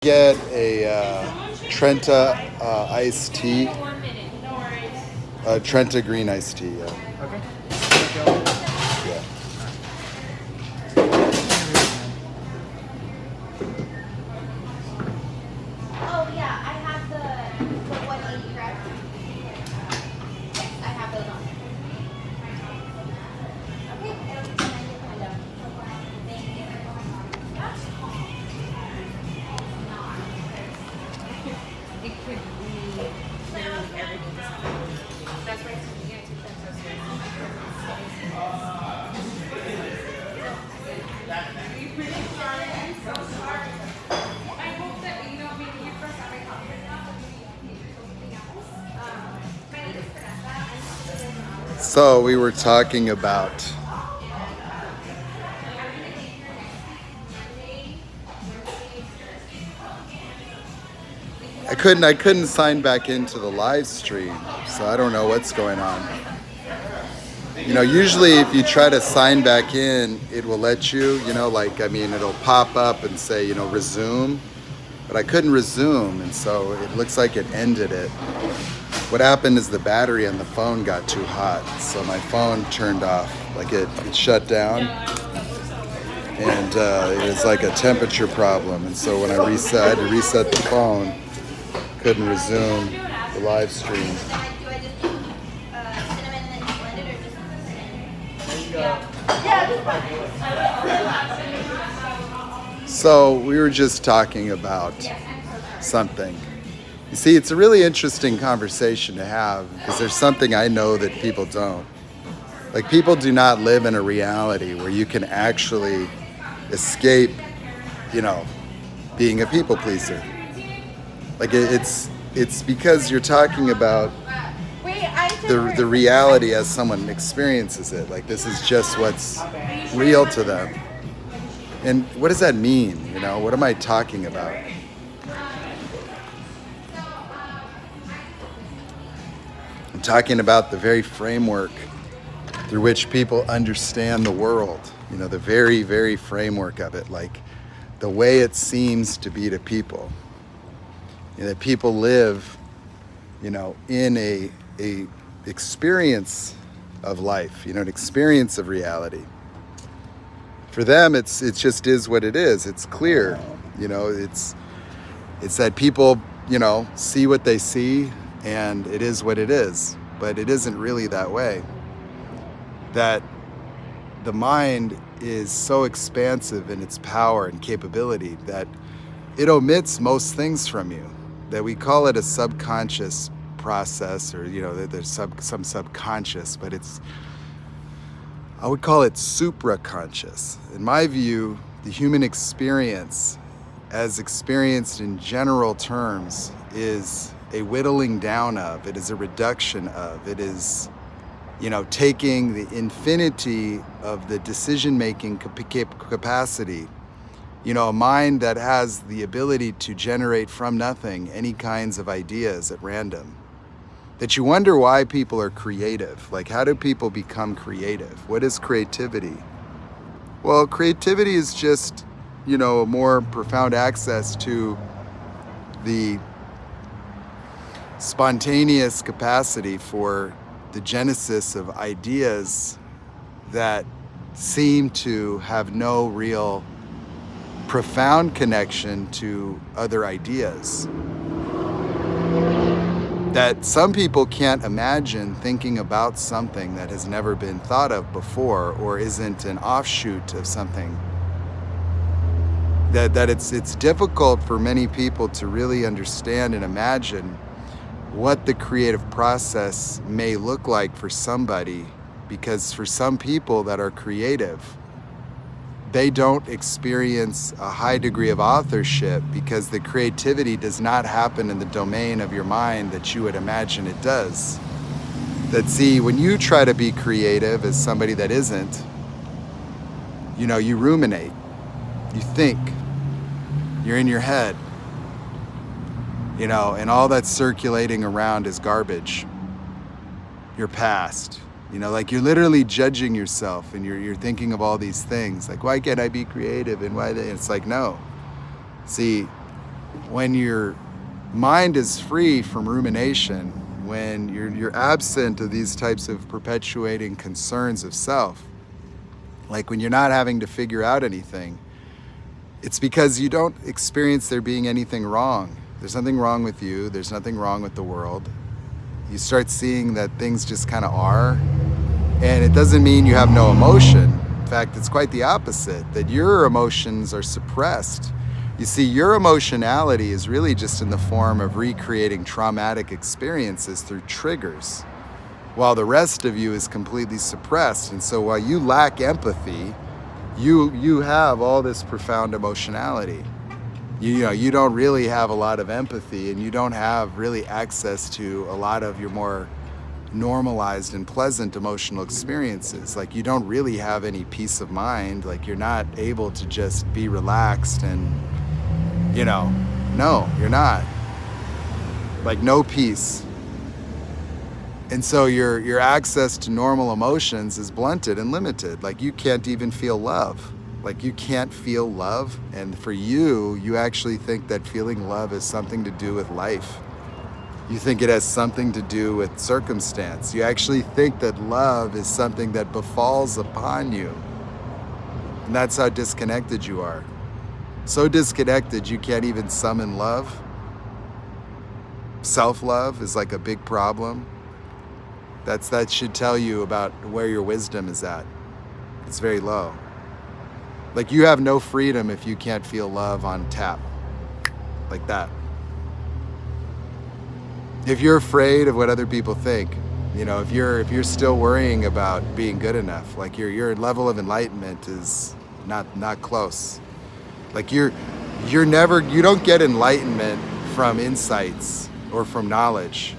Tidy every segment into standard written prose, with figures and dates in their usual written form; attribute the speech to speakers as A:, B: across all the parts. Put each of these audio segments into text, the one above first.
A: Get a Trenta iced tea, Trenta green iced tea. Yeah.
B: Okay. Thank you all.
A: Yeah.
C: Oh yeah, I have the 180, correct? Yes, I have those on. Okay, it'll be 90 window. Thank you.
D: It could be everything. That's why it's I hope that maybe you first have a copy of that, but maybe something else. My name is Vanessa.
A: So we were talking about I couldn't sign back into the live stream, so I don't know what's going on. Usually if you try to sign back in, it will let you, it'll pop up and say, resume, but I couldn't resume, and so it looks like it ended it. What happened is the battery on the phone got too hot, so my phone turned off, like it shut down, and it was like a temperature problem, and so when I had to reset the phone, couldn't resume the live stream.
C: Do I just do cinnamon and then blend it, or just cinnamon? Yeah.
A: So we were just talking about something. You see, it's a really interesting conversation to have because there's something I know that people don't. Like, people do not live in a reality where you can actually escape, being a people pleaser. Like, it's because you're talking about the reality as someone experiences it. Like, this is just what's real to them. And what does that mean? What am I talking about? I'm talking about the very framework through which people understand the world. The very, very framework of it, like the way it seems to be to people. That people live, in a experience of life, an experience of reality. For them, it just is what it is. It's clear, it's that people, see what they see, and it is what it is. But it isn't really that way. That the mind is so expansive in its power and capability that it omits most things from you. That we call it a subconscious process, or there's some subconscious, but I would call it supraconscious. In my view, the human experience, as experienced in general terms, is a whittling down of, it is a reduction of, it is, taking the infinity of the decision-making capacity, a mind that has the ability to generate from nothing any kinds of ideas at random. That you wonder why people are creative. Like, how do people become creative? What is creativity? Well, creativity is just, a more profound access to the spontaneous capacity for the genesis of ideas that seem to have no real profound connection to other ideas. That some people can't imagine thinking about something that has never been thought of before, or isn't an offshoot of something. That it's difficult for many people to really understand and imagine what the creative process may look like for somebody, because for some people that are creative, they don't experience a high degree of authorship because the creativity does not happen in the domain of your mind that you would imagine it does. That, see, when you try to be creative as somebody that isn't, you ruminate, you think, you're in your head, and all that's circulating around is garbage, your past. Like, you're literally judging yourself, and you're thinking of all these things. Like, why can't I be creative? And why? It's like, no. See, when your mind is free from rumination, when you're absent of these types of perpetuating concerns of self, like when you're not having to figure out anything, it's because you don't experience there being anything wrong. There's nothing wrong with you. There's nothing wrong with the world. You start seeing that things just kind of are. And it doesn't mean you have no emotion. In fact, it's quite the opposite, that your emotions are suppressed. You see, your emotionality is really just in the form of recreating traumatic experiences through triggers, while the rest of you is completely suppressed. And so while you lack empathy, you have all this profound emotionality. You don't really have a lot of empathy, and you don't have really access to a lot of your more normalized and pleasant emotional experiences. Like, you don't really have any peace of mind. Like, you're not able to just be relaxed and, no, you're not. Like, no peace. And so your access to normal emotions is blunted and limited. Like, you can't even feel love. Like, you can't feel love. And for you actually think that feeling love has something to do with life. You think it has something to do with circumstance. You actually think that love is something that befalls upon you. And that's how disconnected you are. So disconnected you can't even summon love. Self-love is like a big problem. That should tell you about where your wisdom is at. It's very low. Like, you have no freedom if you can't feel love on tap. Like that. If you're afraid of what other people think, if you're still worrying about being good enough, like your level of enlightenment is not close. Like, you don't get enlightenment from insights or from knowledge.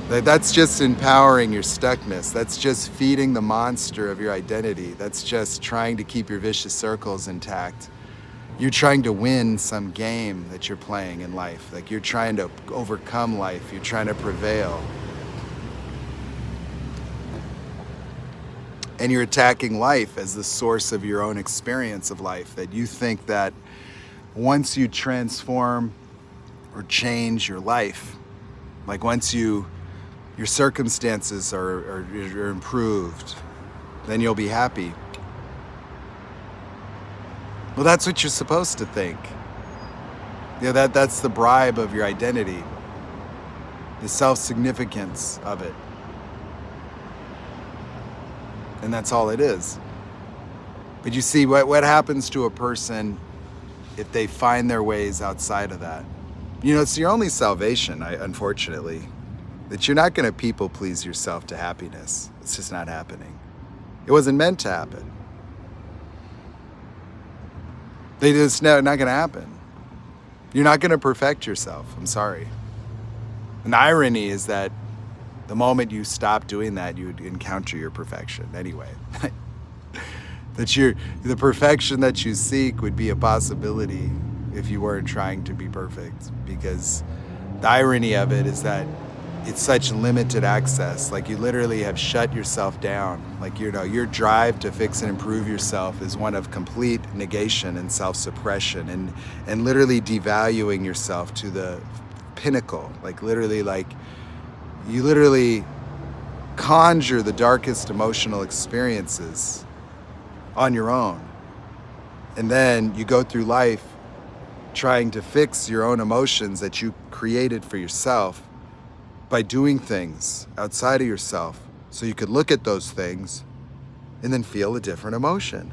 A: That's just empowering your stuckness. That's just feeding the monster of your identity. That's just trying to keep your vicious circles intact. You're trying to win some game that you're playing in life. Like, you're trying to overcome life. You're trying to prevail. And you're attacking life as the source of your own experience of life. That you think that once you transform or change your life, like once your circumstances are improved, then you'll be happy. Well, that's what you're supposed to think. That's the bribe of your identity, the self-significance of it. And that's all it is. But you see, what happens to a person if they find their ways outside of that? It's your only salvation, unfortunately, that you're not going to people please yourself to happiness. It's just not happening. It wasn't meant to happen. It's not going to happen. You're not going to perfect yourself. I'm sorry. And the irony is that the moment you stop doing that, you would encounter your perfection anyway. That the perfection that you seek would be a possibility if you weren't trying to be perfect. Because the irony of it is that it's such limited access. Like, you literally have shut yourself down. Like, your drive to fix and improve yourself is one of complete negation and self-suppression and literally devaluing yourself to the pinnacle. Like, you literally conjure the darkest emotional experiences on your own. And then you go through life trying to fix your own emotions that you created for yourself by doing things outside of yourself, so you could look at those things and then feel a different emotion.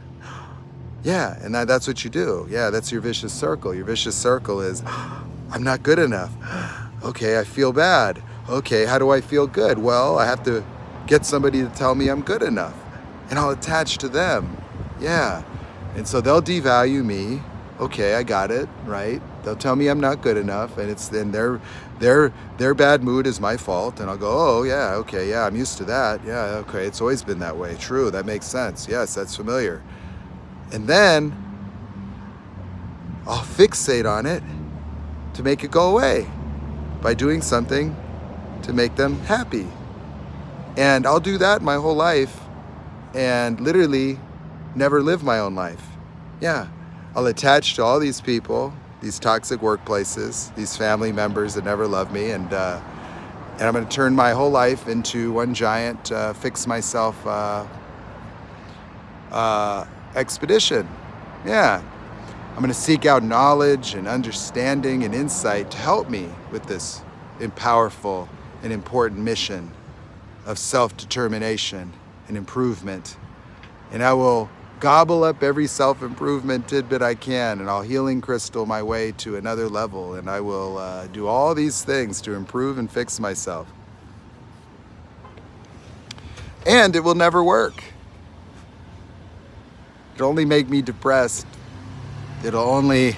A: Yeah, and that's what you do. Yeah, that's your vicious circle. Your vicious circle is, I'm not good enough. Okay, I feel bad. Okay, how do I feel good? Well, I have to get somebody to tell me I'm good enough, and I'll attach to them. Yeah, and so they'll devalue me. Okay, I got it, right? They'll tell me I'm not good enough, and then their bad mood is my fault, and I'll go, oh yeah, okay, yeah, I'm used to that. Yeah, okay, it's always been that way. True, that makes sense. Yes, that's familiar. And then I'll fixate on it to make it go away by doing something to make them happy. And I'll do that my whole life and literally never live my own life. Yeah. I'll attach to all these people these toxic workplaces, these family members that never love me, and I'm going to turn my whole life into one giant fix myself expedition. Yeah. I'm going to seek out knowledge and understanding and insight to help me with this powerful and important mission of self-determination and improvement. And I will gobble up every self-improvement tidbit I can, and I'll healing crystal my way to another level, and I will do all these things to improve and fix myself. And it will never work. It'll only make me depressed. It'll only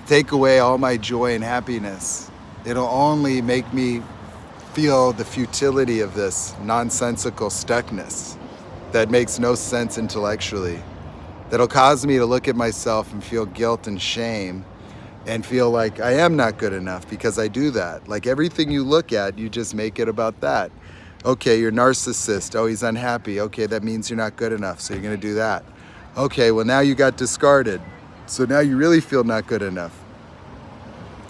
A: take away all my joy and happiness. It'll only make me feel the futility of this nonsensical stuckness that makes no sense intellectually. That'll cause me to look at myself and feel guilt and shame and feel like I am not good enough because I do that. Like everything you look at, you just make it about that. Okay, you're a narcissist. Oh, he's unhappy. Okay, that means you're not good enough, so you're gonna do that. Okay, well now you got discarded. So now you really feel not good enough.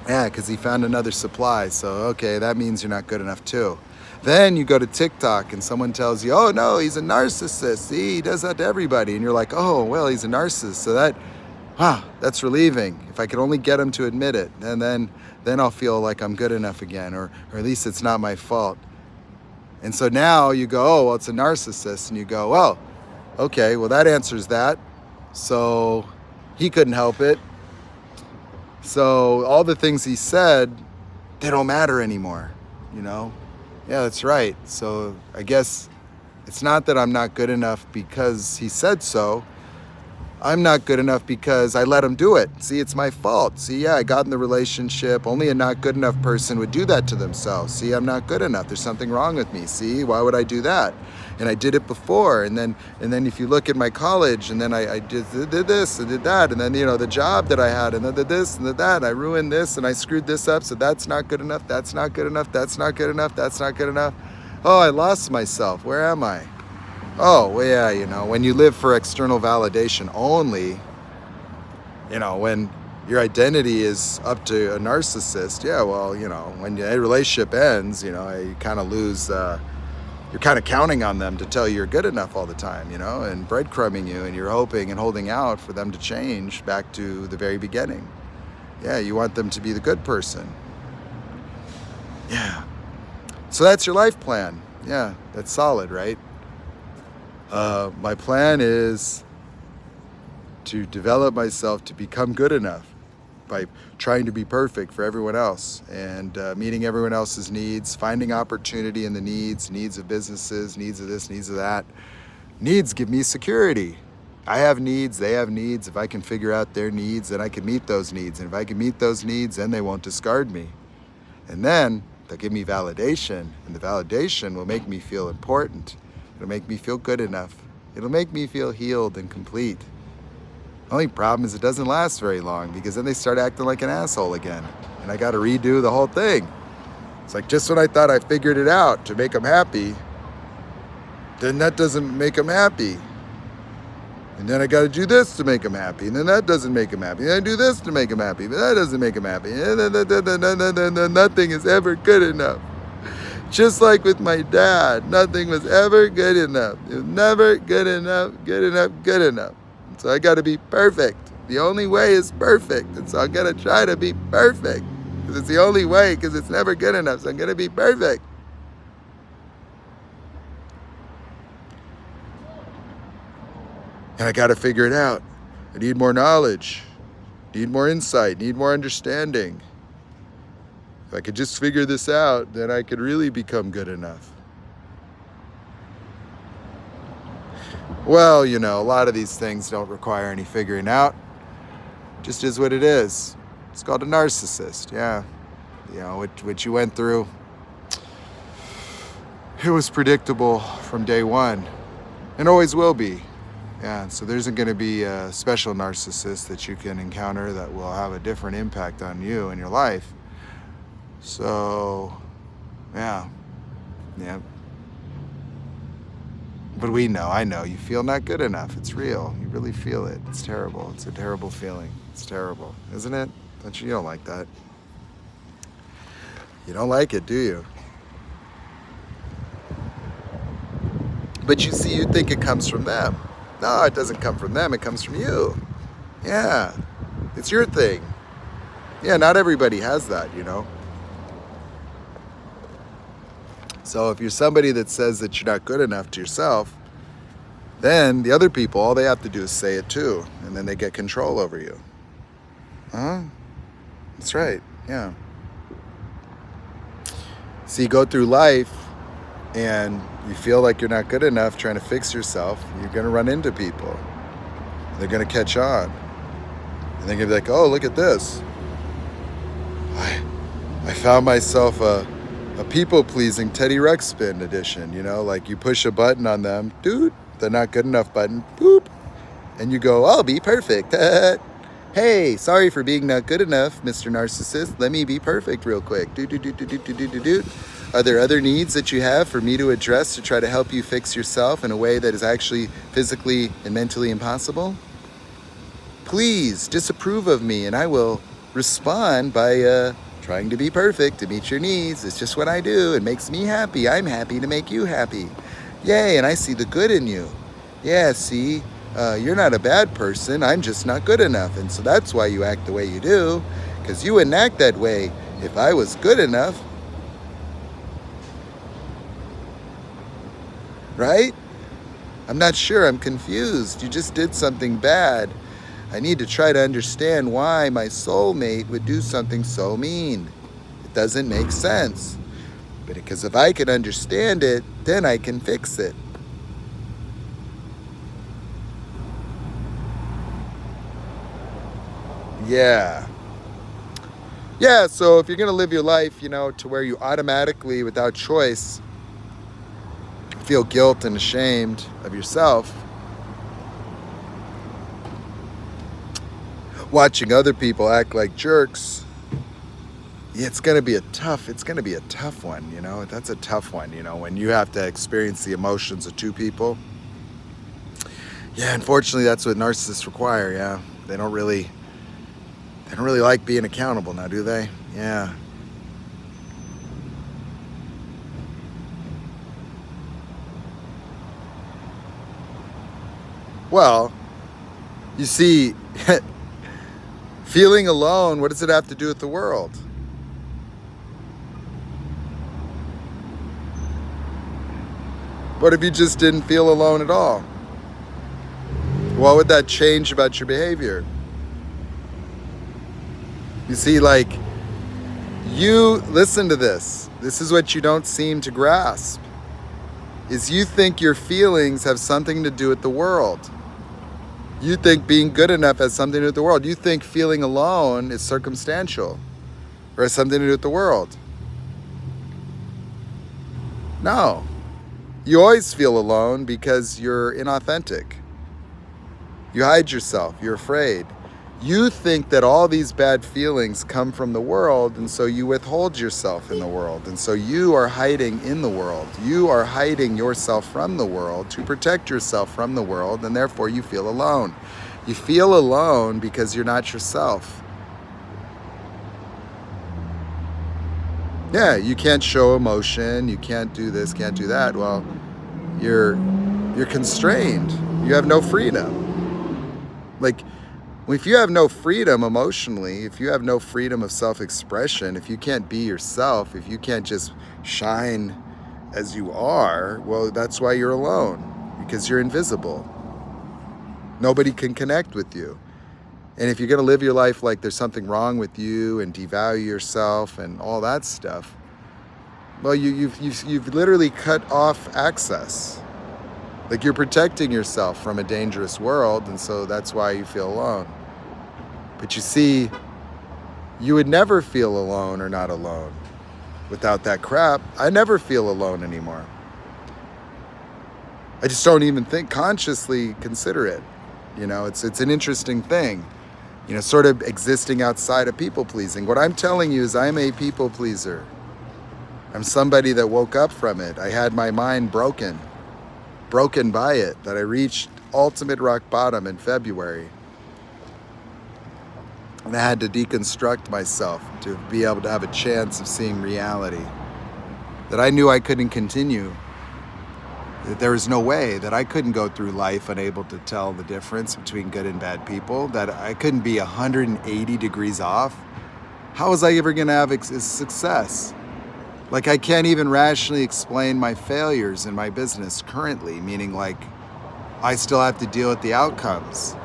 A: Yeah, because he found another supply. So, okay, that means you're not good enough too. Then you go to TikTok and someone tells you, oh no, he's a narcissist. See, he does that to everybody. And you're like, oh, well, he's a narcissist. So that's relieving. If I could only get him to admit it, and then I'll feel like I'm good enough again, or at least it's not my fault. And so now you go, oh, well, it's a narcissist. And you go, well, okay, well, that answers that. So he couldn't help it. So all the things he said, they don't matter anymore, you know? Yeah, that's right. So I guess it's not that I'm not good enough because he said so. I'm not good enough because I let him do it. See, it's my fault. See, yeah, I got in the relationship. Only a not good enough person would do that to themselves. See, I'm not good enough. There's something wrong with me. See, why would I do that? And I did it before. And then if you look at my college, and then I did this and did that, and then, you know, the job that I had, and then did this and did that, I ruined this and I screwed this up. So that's not good enough. That's not good enough. That's not good enough. That's not good enough. Oh, I lost myself. Where am I? Oh, well, yeah, you know, when you live for external validation only, you know, when your identity is up to a narcissist, yeah, well, you know, when a relationship ends, you know, you kind of lose, you're kind of counting on them to tell you you're good enough all the time, you know, and breadcrumbing you, and you're hoping and holding out for them to change back to the very beginning. Yeah, you want them to be the good person. Yeah. So that's your life plan. Yeah, that's solid, right? My plan is to develop myself to become good enough by trying to be perfect for everyone else, and meeting everyone else's needs, finding opportunity in the needs of businesses, needs of this, needs of that. Needs give me security. I have needs, they have needs. If I can figure out their needs, then I can meet those needs. And if I can meet those needs, then they won't discard me. And then they'll give me validation, and the validation will make me feel important. It'll make me feel good enough. It'll make me feel healed and complete. Only problem is it doesn't last very long, because then they start acting like an asshole again, and I got to redo the whole thing. It's like, just when I thought I figured it out to make them happy, then that doesn't make them happy. And then I got to do this to make them happy, and then that doesn't make them happy. And then I do this to make them happy, but that doesn't make them happy. And then nothing is ever good enough. Just like with my dad, nothing was ever good enough. It was never good enough, good enough, good enough. So I got to be perfect. The only way is perfect. And so I'm going to try to be perfect. Because it's the only way, because it's never good enough. So I'm going to be perfect. And I got to figure it out. I need more knowledge, need more insight, need more understanding. If I could just figure this out, then I could really become good enough. Well, you know, a lot of these things don't require any figuring out. Just is what it is. It's called a narcissist, yeah. You know, what you went through, it was predictable from day one, and always will be. Yeah, so there isn't going to be a special narcissist that you can encounter that will have a different impact on you and your life. So, yeah. But I know, you feel not good enough. It's real. You really feel it. It's terrible. It's a terrible feeling. It's terrible, isn't it? You don't like that. You don't like it, do you? But you see, you think it comes from them. No, it doesn't come from them. It comes from you. Yeah, it's your thing. Yeah, not everybody has that, you know. So if you're somebody that says that you're not good enough to yourself, then the other people, all they have to do is say it too, and then they get control over you. Huh? That's right, yeah. So you go through life and you feel like you're not good enough trying to fix yourself, you're going to run into people. They're going to catch on. And they're going to be like, oh, look at this. I found myself a people-pleasing Teddy Ruxpin edition, you know, like you push a button on them, dude, the not good enough button, boop, and you go, I'll be perfect. Hey, sorry for being not good enough, Mr. Narcissist. Let me be perfect real quick. Are there other needs that you have for me to address to try to help you fix yourself in a way that is actually physically and mentally impossible? Please disapprove of me and I will respond by trying to be perfect to meet your needs. It's just what I do. It makes me happy. I'm happy to make you happy. Yay, and I see the good in you. Yeah, see, you're not a bad person. I'm just not good enough. And so that's why you act the way you do, because you wouldn't act that way if I was good enough. Right? I'm not sure. I'm confused. You just did something bad. I need to try to understand why my soulmate would do something so mean. It doesn't make sense. But because if I can understand it, then I can fix it. Yeah. Yeah, so if you're going to live your life, you know, to where you automatically, without choice, feel guilt and ashamed of yourself, watching other people act like jerks, it's going to be a tough one, you know. That's a tough one, you know, when you have to experience the emotions of two people. Yeah, unfortunately, that's what narcissists require. Yeah, they don't really like being accountable now, do they? Yeah. Well, you see, feeling alone, what does it have to do with the world? What if you just didn't feel alone at all? What would that change about your behavior? You see, like, you listen to this. This is what you don't seem to grasp. Is you think your feelings have something to do with the world. You think being good enough has something to do with the world. You think feeling alone is circumstantial or has something to do with the world. No. You always feel alone because you're inauthentic. You hide yourself. You're afraid. You think that all these bad feelings come from the world, and so you withhold yourself in the world. And so you are hiding in the world. You are hiding yourself from the world to protect yourself from the world, and therefore you feel alone. You feel alone because you're not yourself. Yeah, you can't show emotion, you can't do this, can't do that. Well, you're constrained. You have no freedom. Like, if you have no freedom emotionally, if you have no freedom of self-expression, if you can't be yourself, if you can't just shine as you are, well, that's why you're alone, because you're invisible. Nobody can connect with you. And if you're going to live your life like there's something wrong with you and devalue yourself and all that stuff, well, you've literally cut off access. Like, you're protecting yourself from a dangerous world, and so that's why you feel alone. But you see, you would never feel alone or not alone without that crap. I never feel alone anymore. I just don't even consciously consider it. You know, it's an interesting thing, you know, sort of existing outside of people pleasing. What I'm telling you is I'm a people pleaser. I'm somebody that woke up from it. I had my mind broken by it, that I reached ultimate rock bottom in February. And I had to deconstruct myself to be able to have a chance of seeing reality. That I knew I couldn't continue. That there was no way that I couldn't go through life unable to tell the difference between good and bad people. That I couldn't be 180 degrees off. How was I ever going to have success? Like, I can't even rationally explain my failures in my business currently, meaning like I still have to deal with the outcomes.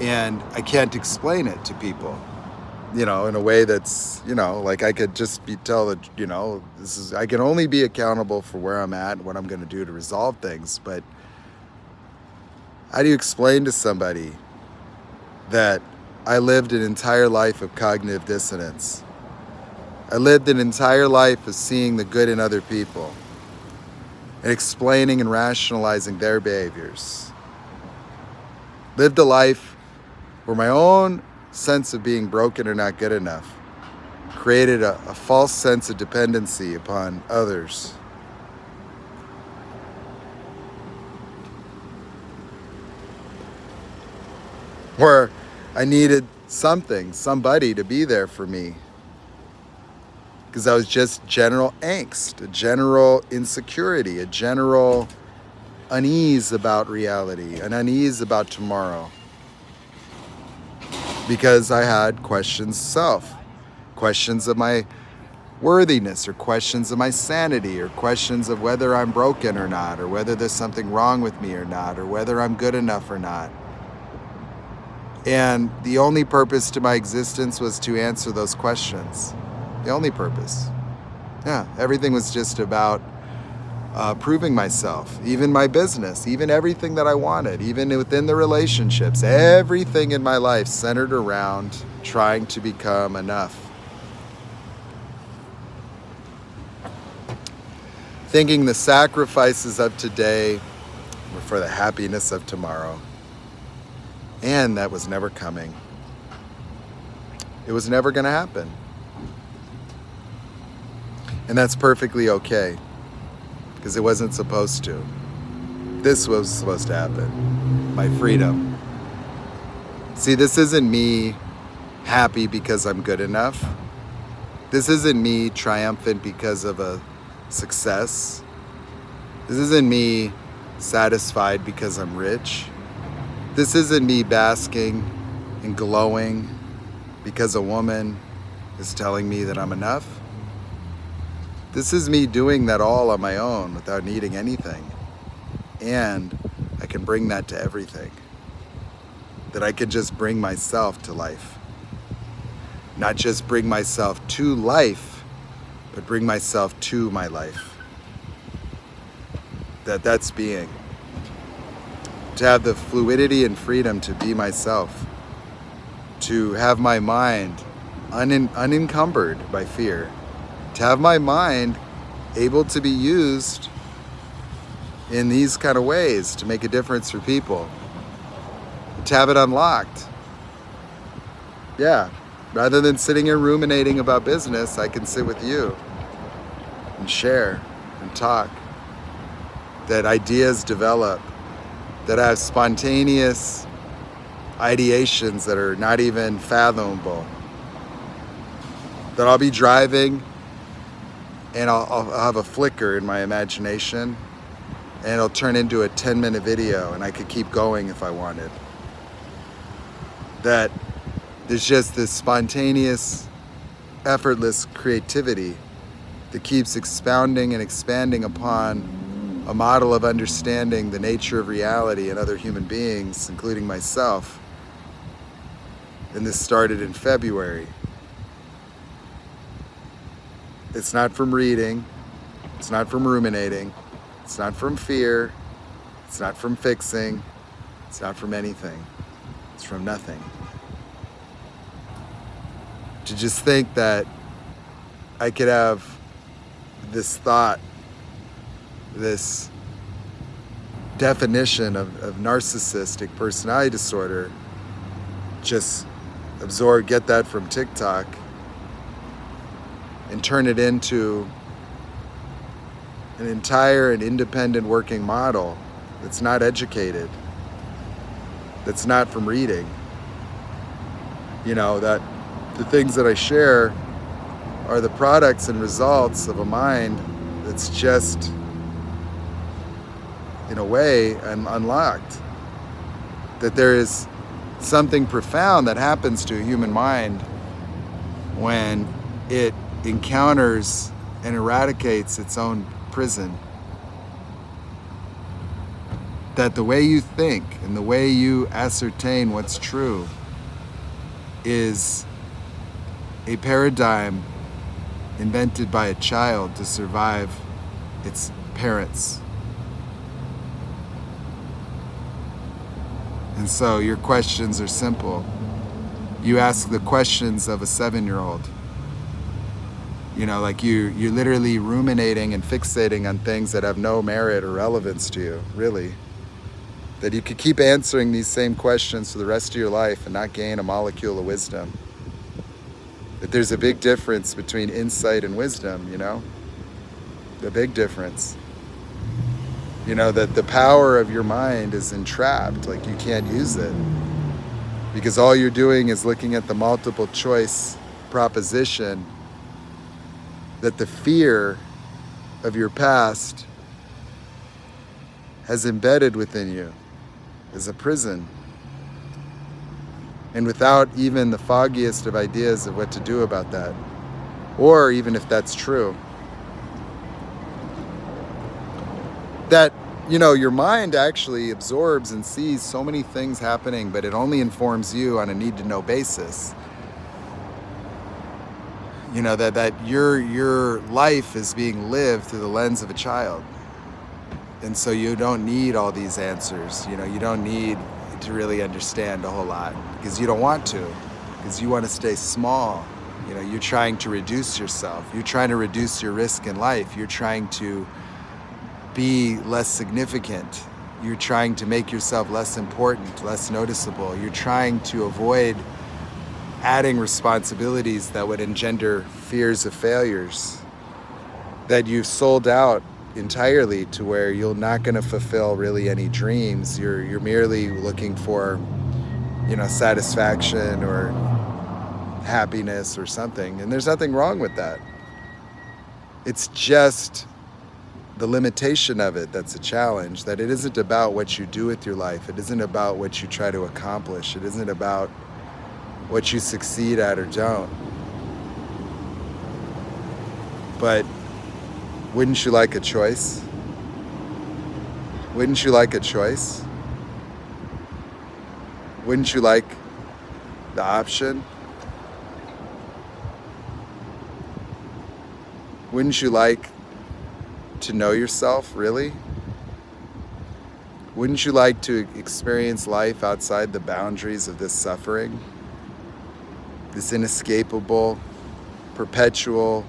A: And I can't explain it to people, in a way that's, like I could just tell that, I can only be accountable for where I'm at and what I'm going to do to resolve things. But how do you explain to somebody that I lived an entire life of cognitive dissonance? I lived an entire life of seeing the good in other people and explaining and rationalizing their behaviors. Lived a life where my own sense of being broken or not good enough created a false sense of dependency upon others. Where I needed somebody to be there for me. Because I was just general angst, a general insecurity, a general unease about reality, an unease about tomorrow. Because I had questions of self, questions of my worthiness, or questions of my sanity, or questions of whether I'm broken or not, or whether there's something wrong with me or not, or whether I'm good enough or not. And the only purpose to my existence was to answer those questions. The only purpose. Yeah, everything was just about proving myself, even my business, even everything that I wanted, even within the relationships, everything in my life centered around trying to become enough. Thinking the sacrifices of today were for the happiness of tomorrow. And that was never coming. It was never going to happen. And that's perfectly okay. Because it wasn't supposed to. This was supposed to happen. My freedom. See, this isn't me happy because I'm good enough. This isn't me triumphant because of a success. This isn't me satisfied because I'm rich. This isn't me basking and glowing because a woman is telling me that I'm enough. This is me doing that all on my own without needing anything. And I can bring that to everything. That I can just bring myself to life. Not just bring myself to life, but bring myself to my life. That's being. To have the fluidity and freedom to be myself. To have my mind unencumbered by fear. To have my mind able to be used in these kind of ways to make a difference for people. To have it unlocked. Yeah, rather than sitting here ruminating about business, I can sit with you and share and talk. That ideas develop. That I have spontaneous ideations that are not even fathomable. That I'll be driving and I'll have a flicker in my imagination and it'll turn into a 10-minute video and I could keep going if I wanted. That there's just this spontaneous, effortless creativity that keeps expounding and expanding upon a model of understanding the nature of reality and other human beings, including myself. And this started in February. It's not from reading, it's not from ruminating, it's not from fear, it's not from fixing, it's not from anything, it's from nothing. To just think that I could have this thought, this definition of narcissistic personality disorder, just get that from TikTok, and turn it into an entire and independent working model that's not educated, that's not from reading, You know, that the things that I share are the products and results of a mind that's just, in a way, unlocked. That there is something profound that happens to a human mind when it encounters and eradicates its own prison. That the way you think and the way you ascertain what's true is a paradigm invented by a child to survive its parents. And so your questions are simple. You ask the questions of a 7-year-old. You know, like you're literally ruminating and fixating on things that have no merit or relevance to you, really. That you could keep answering these same questions for the rest of your life and not gain a molecule of wisdom. That there's a big difference between insight and wisdom, you know? The big difference. You know, that the power of your mind is entrapped, like you can't use it. Because all you're doing is looking at the multiple choice proposition that the fear of your past has embedded within you as a prison. And without even the foggiest of ideas of what to do about that, or even if that's true. That, you know, your mind actually absorbs and sees so many things happening, but it only informs you on a need-to-know basis. You know, that your life is being lived through the lens of a child. And so you don't need all these answers. You know, you don't need to really understand a whole lot because you don't want to, because you want to stay small. You know, you're trying to reduce yourself. You're trying to reduce your risk in life. You're trying to be less significant. You're trying to make yourself less important, less noticeable. You're trying to avoid adding responsibilities that would engender fears of failures, that you've sold out entirely to where you're not going to fulfill really any dreams. You're merely looking for, you know, satisfaction or happiness or something. And there's nothing wrong with that. It's just the limitation of it that's a challenge, that it isn't about what you do with your life. It isn't about what you try to accomplish. It isn't about what you succeed at or don't. But wouldn't you like a choice? Wouldn't you like a choice? Wouldn't you like the option? Wouldn't you like to know yourself, really? Wouldn't you like to experience life outside the boundaries of this suffering? This inescapable, perpetual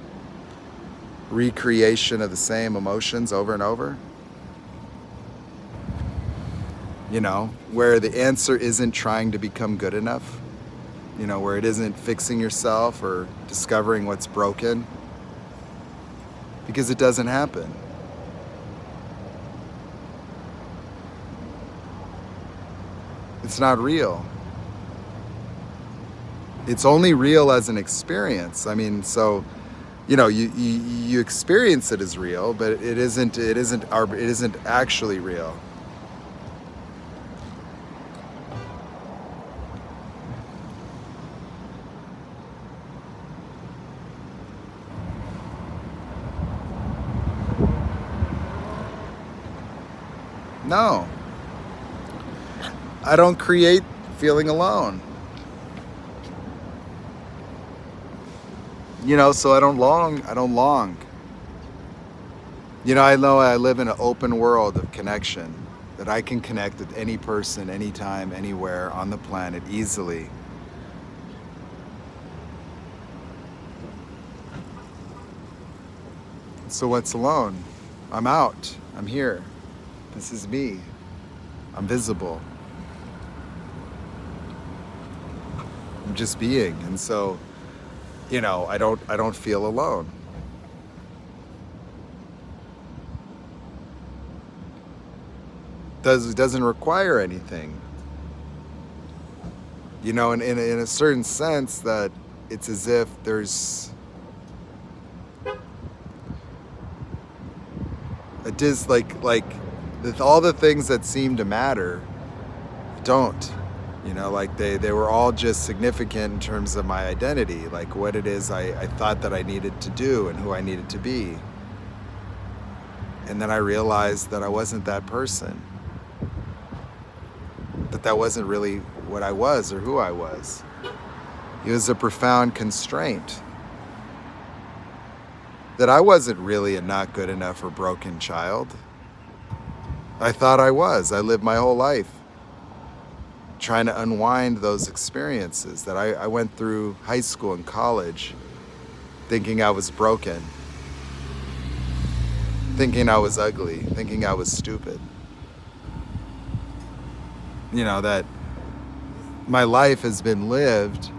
A: recreation of the same emotions over and over? You know, where the answer isn't trying to become good enough, you know, where it isn't fixing yourself or discovering what's broken, because it doesn't happen. It's not real. It's only real as an experience. I mean, so, you know, you experience it as real, but it isn't actually real. No. I don't create feeling alone. You know, so I don't long. You know I live in an open world of connection, that I can connect with any person, anytime, anywhere on the planet easily. So what's alone? I'm out. I'm here. This is me. I'm visible. I'm just being. And so, you know, I don't feel alone. It doesn't require anything. You know, in a certain sense, that it's as if there's all the things that seem to matter don't. You know, like they were all just significant in terms of my identity, like what it is I thought that I needed to do and who I needed to be. And then I realized that I wasn't that person. That wasn't really what I was or who I was. It was a profound constraint. That I wasn't really a not good enough or broken child. I thought I was. I lived my whole life trying to unwind those experiences that I went through high school and college thinking I was broken, thinking I was ugly, thinking I was stupid. You know, that my life has been lived,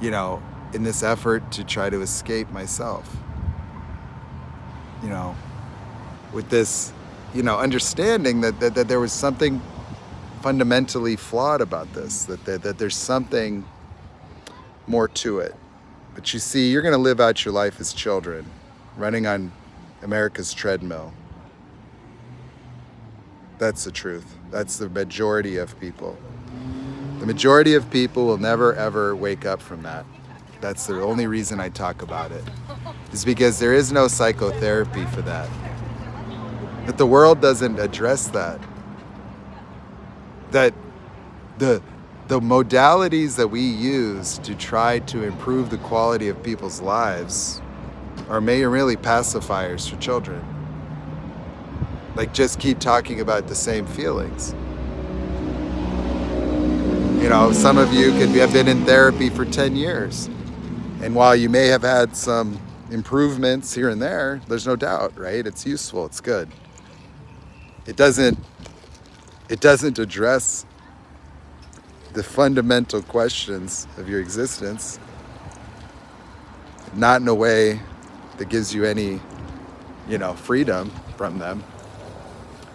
A: you know, in this effort to try to escape myself. You know, with this, you know, understanding that there was something fundamentally flawed about this, that there's something more to it. But you see, you're going to live out your life as children, running on America's treadmill. That's the truth. That's the majority of people. The majority of people will never, ever wake up from that. That's the only reason I talk about it, is because there is no psychotherapy for that. That the world doesn't address that. That the modalities that we use to try to improve the quality of people's lives are merely pacifiers for children. Like, just keep talking about the same feelings. You know, some of you could have been in therapy for 10 years. And while you may have had some improvements here and there, there's no doubt, right? It's useful, it's good. It doesn't address the fundamental questions of your existence, not in a way that gives you any, you know, freedom from them.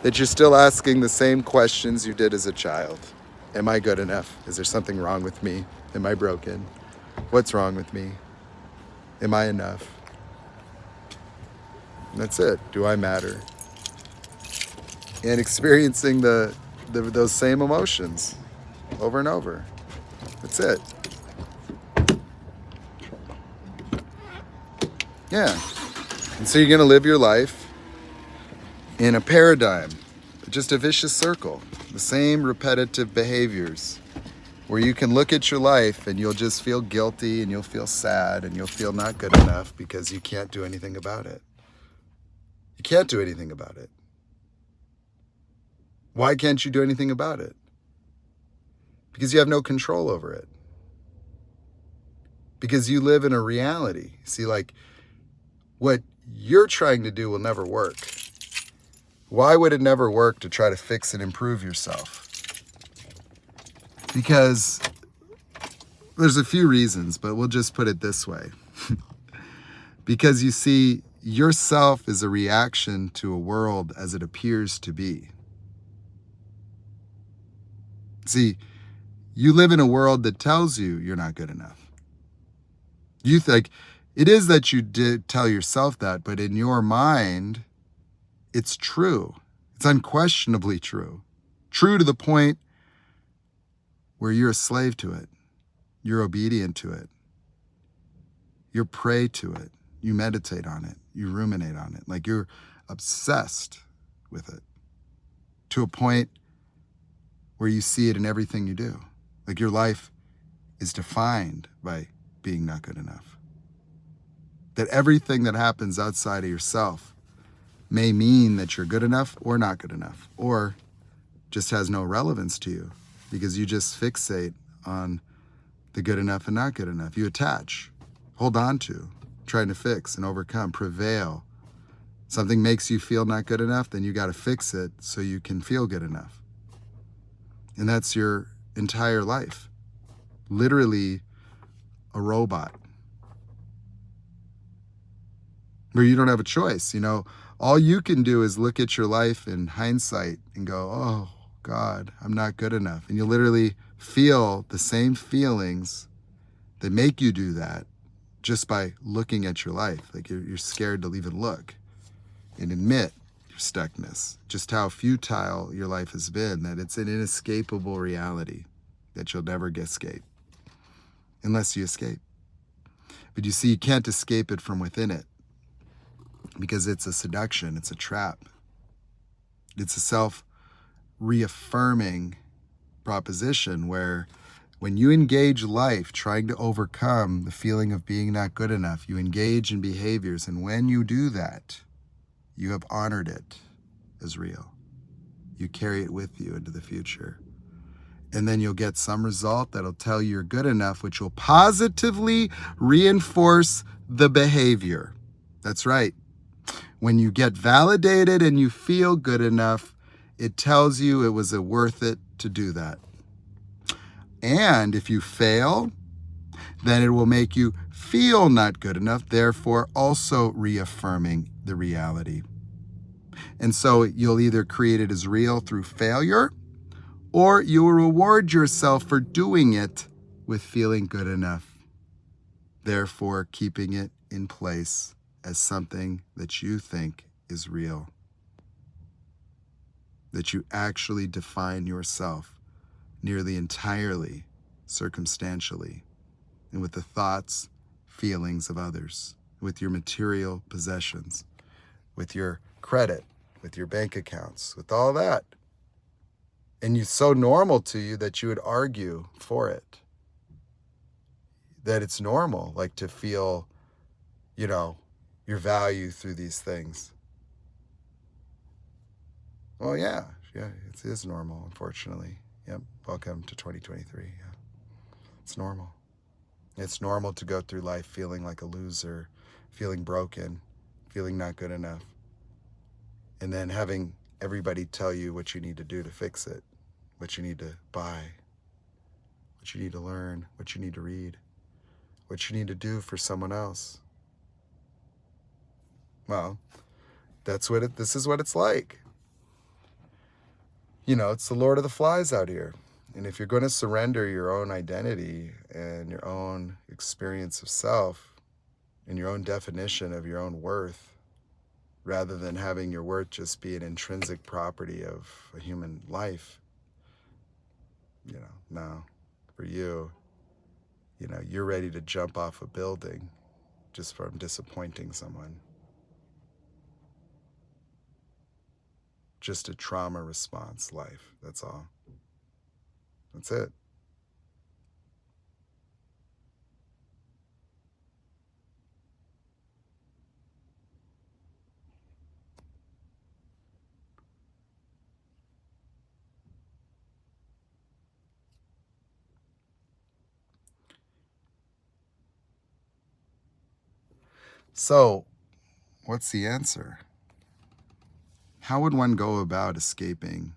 A: That you're still asking the same questions you did as a child. Am I good enough? Is there something wrong with me? Am I broken? What's wrong with me? Am I enough? And that's it. Do I matter? And experiencing those same emotions over and over. That's it. Yeah. And so you're going to live your life in a paradigm, just a vicious circle, the same repetitive behaviors, where you can look at your life and you'll just feel guilty and you'll feel sad and you'll feel not good enough because you can't do anything about it. You can't do anything about it. Why can't you do anything about it? Because you have no control over it. Because you live in a reality. See, like, what you're trying to do will never work. Why would it never work to try to fix and improve yourself? Because there's a few reasons, but we'll just put it this way. Because you see, yourself is a reaction to a world as it appears to be. See, you live in a world that tells you you're not good enough. You think it is that you did tell yourself that, but in your mind, it's true. It's unquestionably true. True to the point where you're a slave to it. You're obedient to it. You're prey to it. You meditate on it. You ruminate on it. Like, you're obsessed with it to a point where you see it in everything you do. Like, your life is defined by being not good enough. That everything that happens outside of yourself may mean that you're good enough or not good enough, or just has no relevance to you because you just fixate on the good enough and not good enough. You attach, hold on to, trying to fix and overcome, prevail. Something makes you feel not good enough, then you got to fix it so you can feel good enough. And that's your entire life. Literally a robot. Where you don't have a choice, you know. All you can do is look at your life in hindsight and go, oh, God, I'm not good enough. And you literally feel the same feelings that make you do that just by looking at your life. Like you're scared to even look and admit your stuckness, just how futile your life has been, that it's an inescapable reality that you'll never escape unless you escape. But you see, you can't escape it from within it because it's a seduction, it's a trap. It's a self-reaffirming proposition where when you engage life trying to overcome the feeling of being not good enough, you engage in behaviors, and when you do that, you have honored it as real. You carry it with you into the future. And then you'll get some result that'll tell you you're good enough, which will positively reinforce the behavior. That's right. When you get validated and you feel good enough, it tells you it was worth it to do that. And if you fail, then it will make you feel not good enough, therefore also reaffirming the reality. And so you'll either create it as real through failure, or you will reward yourself for doing it with feeling good enough, therefore keeping it in place as something that you think is real. That you actually define yourself nearly entirely circumstantially and with the thoughts, feelings of others, with your material possessions, with your credit, with your bank accounts, with all that. And it's so normal to you that you would argue for it. That it's normal, like to feel, your value through these things. Well, yeah, it is normal, unfortunately. Yep, welcome to 2023. Yeah, it's normal. It's normal to go through life feeling like a loser, feeling broken, feeling not good enough, and then having everybody tell you what you need to do to fix it, what you need to buy, what you need to learn, what you need to read, what you need to do for someone else. Well, this is what it's like. It's the Lord of the Flies out here. And if you're going to surrender your own identity and your own experience of self and your own definition of your own worth, rather than having your worth just be an intrinsic property of a human life, no, for you, you're ready to jump off a building just from disappointing someone. Just a trauma response life, that's all. That's it. So, what's the answer? How would one go about escaping?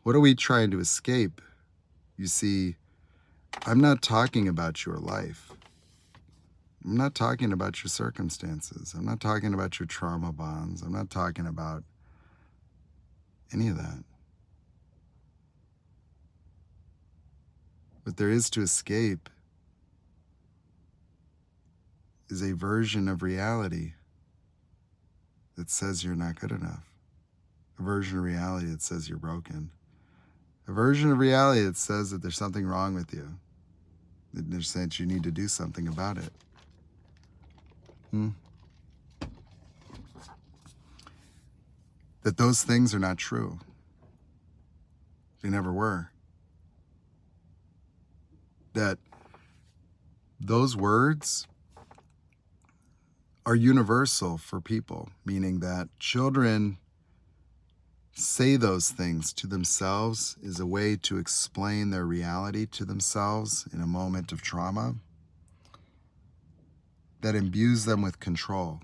A: What are we trying to escape? You see, I'm not talking about your life. I'm not talking about your circumstances. I'm not talking about your trauma bonds. I'm not talking about any of that. What there is to escape is a version of reality that says you're not good enough. A version of reality that says you're broken. A version of reality that says that there's something wrong with you. That they're saying that you need to do something about it. That those things are not true. They never were. That those words are universal for people, meaning that children say those things to themselves is a way to explain their reality to themselves in a moment of trauma that imbues them with control.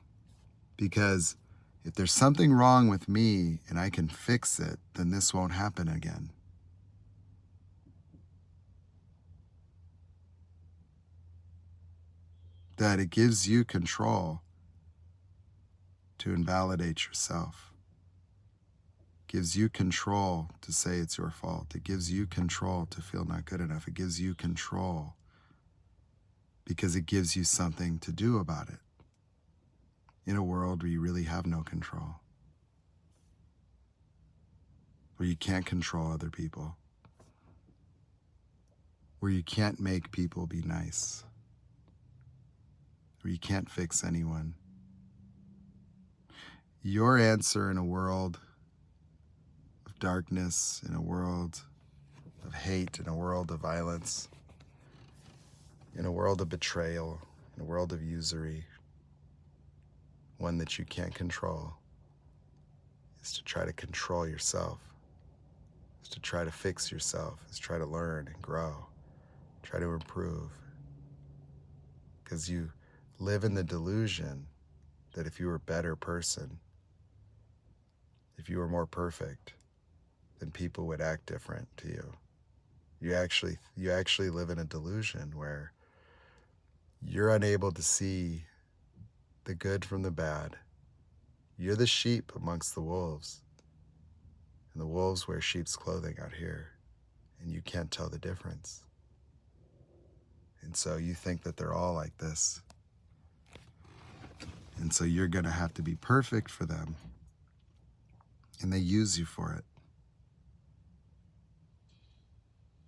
A: Because if there's something wrong with me and I can fix it, then this won't happen again. That it gives you control to invalidate yourself. gives you control to say it's your fault. It gives you control to feel not good enough. It gives you control because it gives you something to do about it in a world where you really have no control, where you can't control other people, where you can't make people be nice, where you can't fix anyone. Your answer in a world of darkness, in a world of hate, in a world of violence, in a world of betrayal, in a world of usury, one that you can't control, is to try to control yourself, is to try to fix yourself, is try to learn and grow, try to improve. Because you live in the delusion that if you were a better person, if you were more perfect, then people would act different to you. You actually live in a delusion where you're unable to see the good from the bad. You're the sheep amongst the wolves, and the wolves wear sheep's clothing out here, and you can't tell the difference. And so you think that they're all like this. And so you're going to have to be perfect for them, and they use you for it.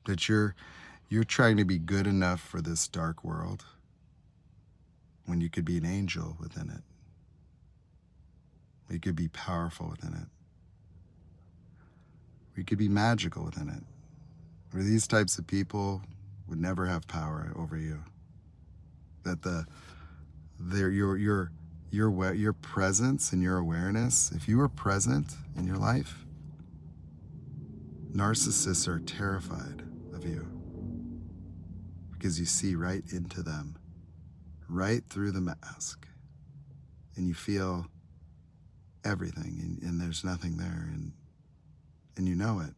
A: That you're trying to be good enough for this dark world when you could be an angel within it. You could be powerful within it. You could be magical within it. Where these types of people would never have power over you. That your presence and your awareness, if you were present in your life, narcissists are terrified of you because you see right into them, right through the mask, and you feel everything, and there's nothing there, and you know it.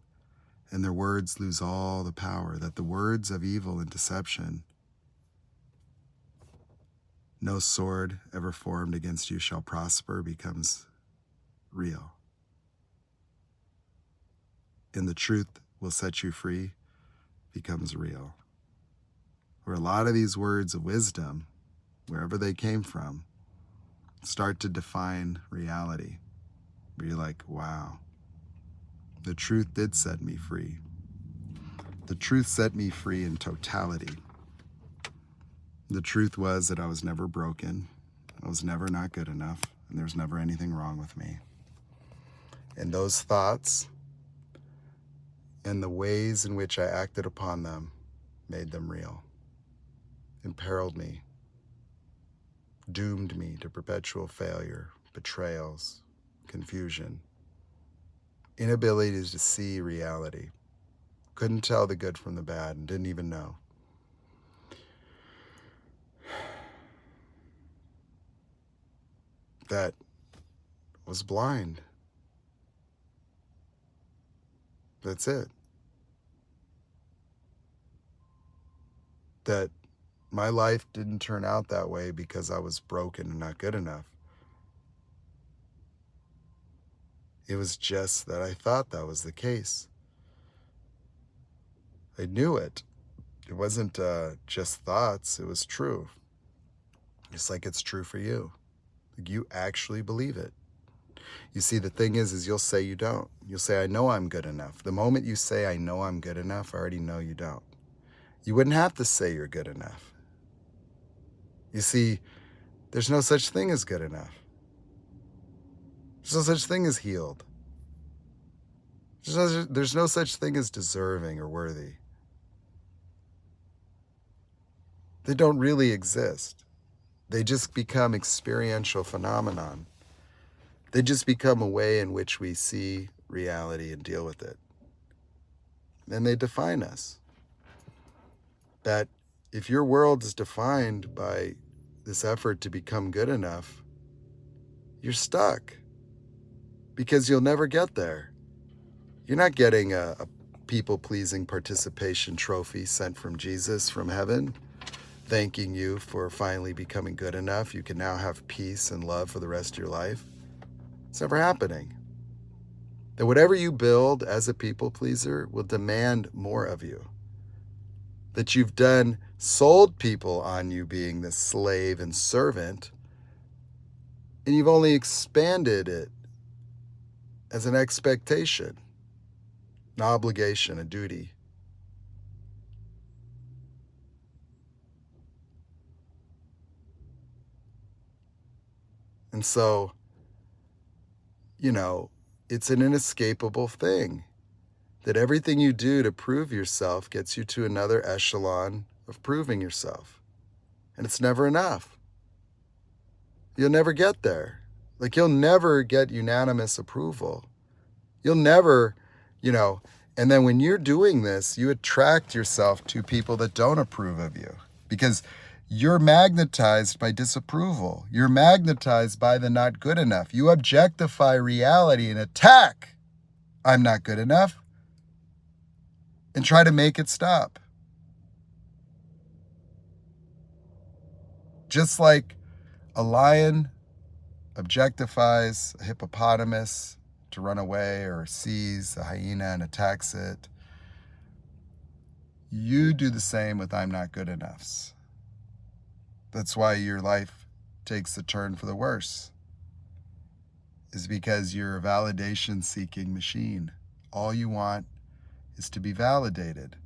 A: And their words lose all the power, that the words of evil and deception, no sword ever formed against you shall prosper, becomes real. And the truth will set you free becomes real. Where a lot of these words of wisdom, wherever they came from, start to define reality. Where you're like, wow, the truth did set me free. The truth set me free in totality. The truth was that I was never broken. I was never not good enough, and there's never anything wrong with me. And those thoughts and the ways in which I acted upon them made them real, imperiled me, doomed me to perpetual failure, betrayals, confusion, inability to see reality, couldn't tell the good from the bad, and didn't even know. That was blind. That's it. That my life didn't turn out that way because I was broken and not good enough. It was just that I thought that was the case. I knew it. It wasn't just thoughts, it was true. Just like it's true for you. You actually believe it. You see, the thing is you'll say you don't. You'll say, I know I'm good enough. The moment you say, I know I'm good enough, I already know you don't. You wouldn't have to say you're good enough. You see, there's no such thing as good enough. There's no such thing as healed. There's no such thing as deserving or worthy. They don't really exist. They just become experiential phenomenon. They just become a way in which we see reality and deal with it. And they define us. That if your world is defined by this effort to become good enough, you're stuck. Because you'll never get there. You're not getting a people-pleasing participation trophy sent from Jesus from heaven, thanking you for finally becoming good enough. You can now have peace and love for the rest of your life. It's never happening. that whatever you build as a people pleaser will demand more of you. That you've sold people on you being this slave and servant, and you've only expanded it as an expectation, an obligation, a duty. And so, it's an inescapable thing that everything you do to prove yourself gets you to another echelon of proving yourself. And it's never enough. You'll never get there. Like, you'll never get unanimous approval. You'll never, and then when you're doing this, you attract yourself to people that don't approve of you because you're magnetized by disapproval. You're magnetized by the not good enough. You objectify reality and attack I'm not good enough and try to make it stop. Just like a lion objectifies a hippopotamus to run away or sees a hyena and attacks it, you do the same with I'm not good enoughs. That's why your life takes a turn for the worse, is because you're a validation-seeking machine. All you want is to be validated.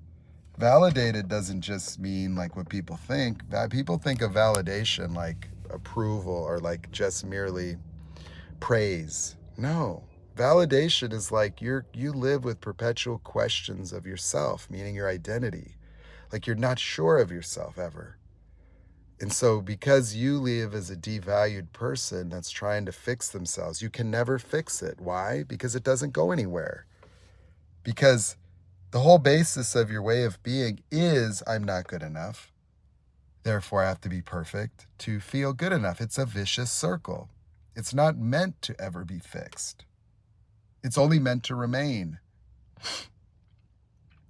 A: Validated doesn't just mean like what people think. People think of validation like approval or like just merely praise. No. Validation is like you live with perpetual questions of yourself, meaning your identity. Like you're not sure of yourself ever. And so because you live as a devalued person that's trying to fix themselves, you can never fix it. Why? Because it doesn't go anywhere. Because the whole basis of your way of being is I'm not good enough. Therefore, I have to be perfect to feel good enough. It's a vicious circle. It's not meant to ever be fixed. It's only meant to remain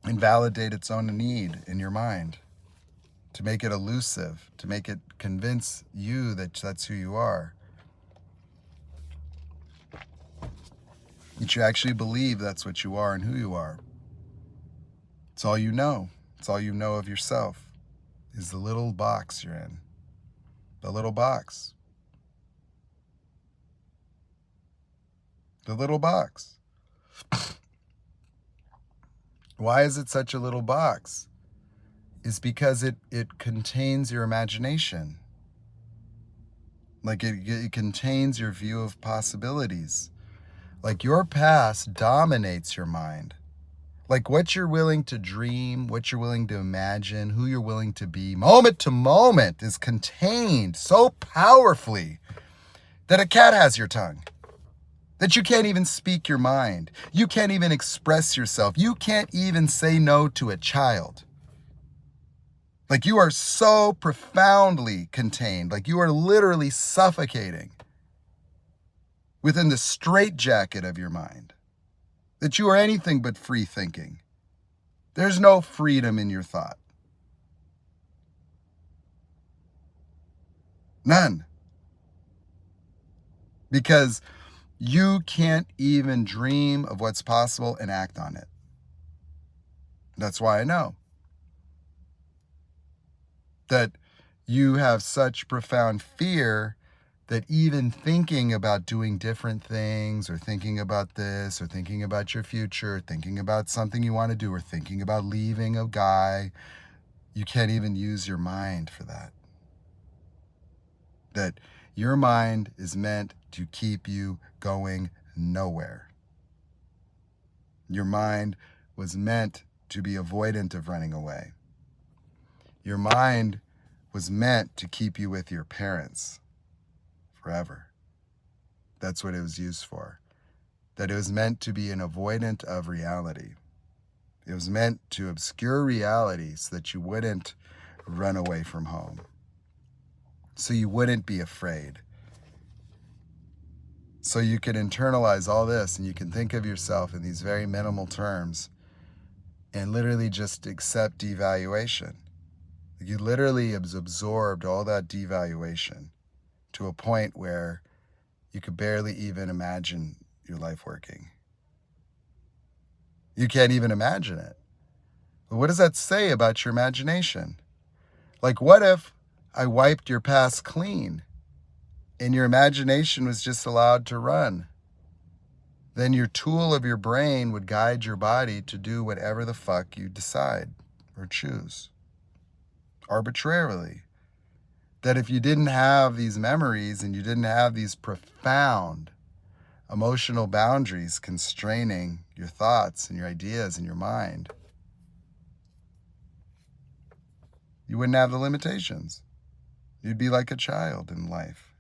A: and validate its own need in your mind, to make it elusive, to make it convince you that that's who you are. That you actually believe that's what you are and who you are. It's all you know. It's all you know of yourself is the little box you're in. The little box. The little box. Why is it such a little box? Is because it contains your imagination. Like it contains your view of possibilities. Like your past dominates your mind. Like what you're willing to dream, what you're willing to imagine, who you're willing to be, moment to moment is contained so powerfully that a cat has your tongue. That you can't even speak your mind. You can't even express yourself. You can't even say no to a child. Like you are so profoundly contained. Like you are literally suffocating within the straitjacket of your mind. That you are anything but free thinking. There's no freedom in your thought. None. Because you can't even dream of what's possible and act on it. That's why I know that you have such profound fear that even thinking about doing different things or thinking about this or thinking about your future, thinking about something you want to do or thinking about leaving a guy, you can't even use your mind for that. That your mind is meant to keep you going nowhere. Your mind was meant to be avoidant of running away. Your mind was meant to keep you with your parents forever. That's what it was used for. That it was meant to be an avoidant of reality. It was meant to obscure reality so that you wouldn't run away from home. So you wouldn't be afraid. So you can internalize all this and you can think of yourself in these very minimal terms and literally just accept devaluation. You literally have absorbed all that devaluation to a point where you could barely even imagine your life working. You can't even imagine it. But what does that say about your imagination? Like, what if I wiped your past clean and your imagination was just allowed to run? Then your tool of your brain would guide your body to do whatever the fuck you decide or choose arbitrarily. That if you didn't have these memories and you didn't have these profound emotional boundaries constraining your thoughts and your ideas and your mind, you wouldn't have the limitations. You'd be like a child in life.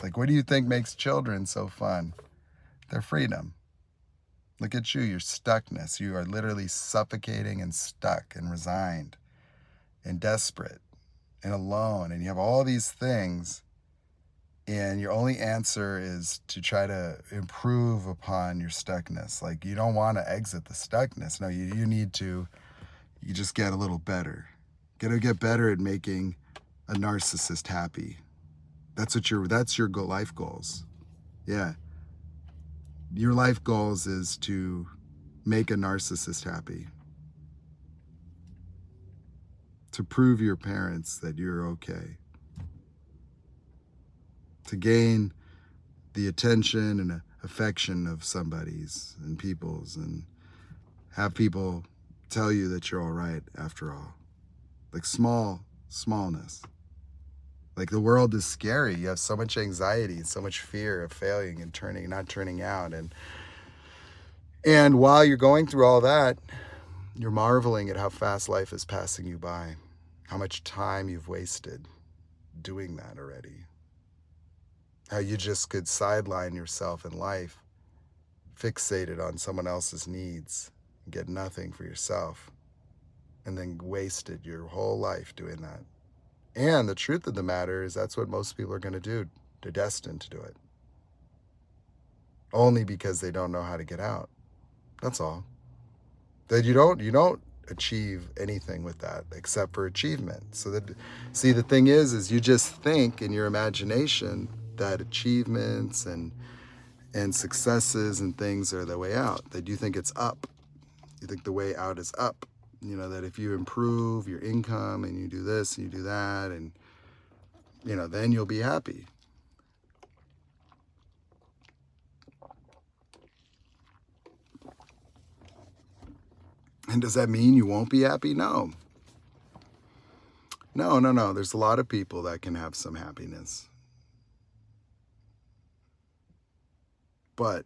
A: Like, what do you think makes children so fun? Their freedom. Look at you, your stuckness. You are literally suffocating and stuck and resigned and desperate and alone. And you have all these things, and your only answer is to try to improve upon your stuckness. Like, you don't want to exit the stuckness. No, you need to, you just get a little better. Get better at making a narcissist happy. That's your life goals. Yeah. Your life goals is to make a narcissist happy. To prove your parents that you're okay. To gain the attention and affection of somebody's and people's, and have people tell you that you're all right after all. Like smallness. Like, the world is scary. You have so much anxiety, so much fear of failing and not turning out. And while you're going through all that, you're marveling at how fast life is passing you by. How much time you've wasted doing that already. How you just could sideline yourself in life, fixated on someone else's needs, and get nothing for yourself, and then wasted your whole life doing that. And the truth of the matter is that's what most people are going to do. They're destined to do it. Only because they don't know how to get out. That's all. That you don't achieve anything with that except for achievement. So that, see, the thing is you just think in your imagination that achievements and successes and things are the way out. That you think it's up. You think the way out is up. You know, that if you improve your income and you do this and you do that, and, you know, then you'll be happy. And does that mean you won't be happy? No. No. There's a lot of people that can have some happiness. But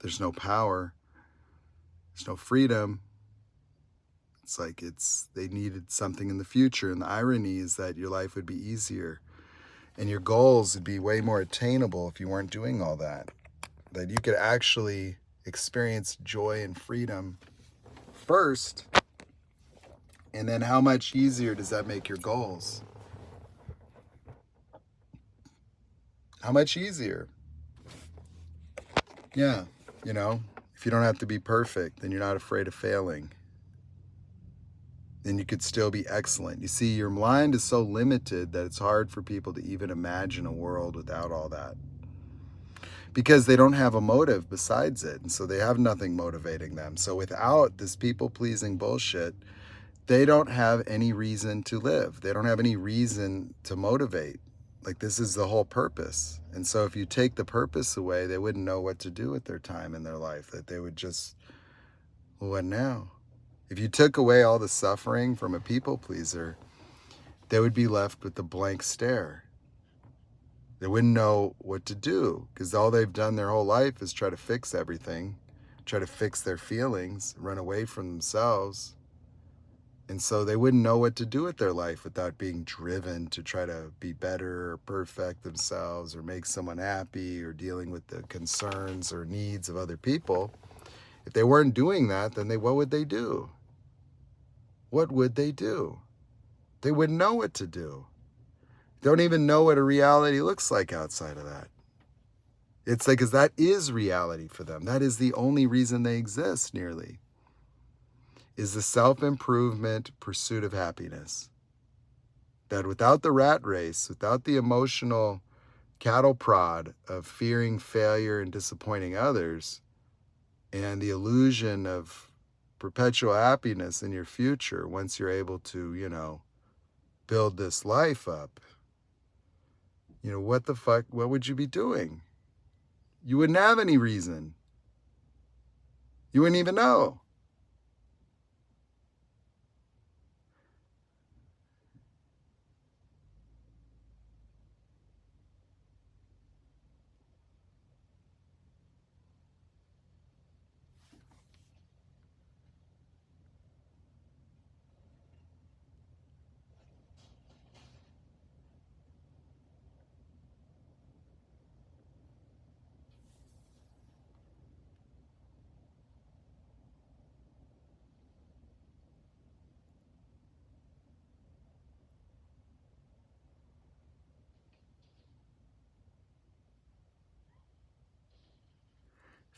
A: there's no power. There's no freedom. It's like they needed something in the future. And the irony is that your life would be easier and your goals would be way more attainable if you weren't doing all that. That you could actually experience joy and freedom first. And then how much easier does that make your goals? How much easier? Yeah, you know, if you don't have to be perfect, then you're not afraid of failing. Then you could still be excellent. You see, your mind is so limited that it's hard for people to even imagine a world without all that. Because they don't have a motive besides it. And so they have nothing motivating them. So without this people-pleasing bullshit, they don't have any reason to live. They don't have any reason to motivate. Like, this is the whole purpose. And so if you take the purpose away, they wouldn't know what to do with their time in their life. That they would just, well, what now? If you took away all the suffering from a people pleaser, they would be left with the blank stare. They wouldn't know what to do because all they've done their whole life is try to fix everything, try to fix their feelings, run away from themselves. And so they wouldn't know what to do with their life without being driven to try to be better or perfect themselves or make someone happy or dealing with the concerns or needs of other people. If they weren't doing that, then what would they do? What would they do? They wouldn't know what to do. They don't even know what a reality looks like outside of that. It's like, because that is reality for them. That is the only reason they exist, nearly, is the self-improvement pursuit of happiness. That without the rat race, without the emotional cattle prod of fearing failure and disappointing others, and the illusion of perpetual happiness in your future once you're able to, build this life up, what the fuck, what would you be doing? You wouldn't have any reason. You wouldn't even know.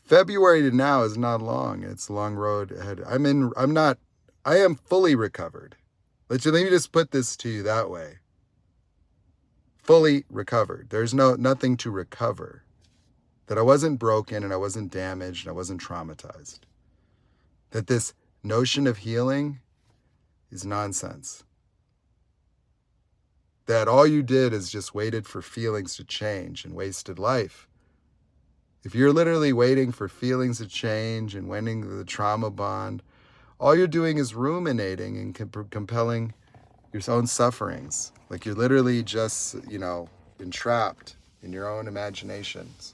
A: February to now is not long. It's a long road ahead. I am fully recovered. Let me just put this to you that way. Fully recovered. There's nothing to recover. That I wasn't broken and I wasn't damaged and I wasn't traumatized. That this notion of healing is nonsense. That all you did is just waited for feelings to change and wasted life. If you're literally waiting for feelings to change and winning the trauma bond, all you're doing is ruminating and compelling your own sufferings. Like you're literally just, entrapped in your own imaginations.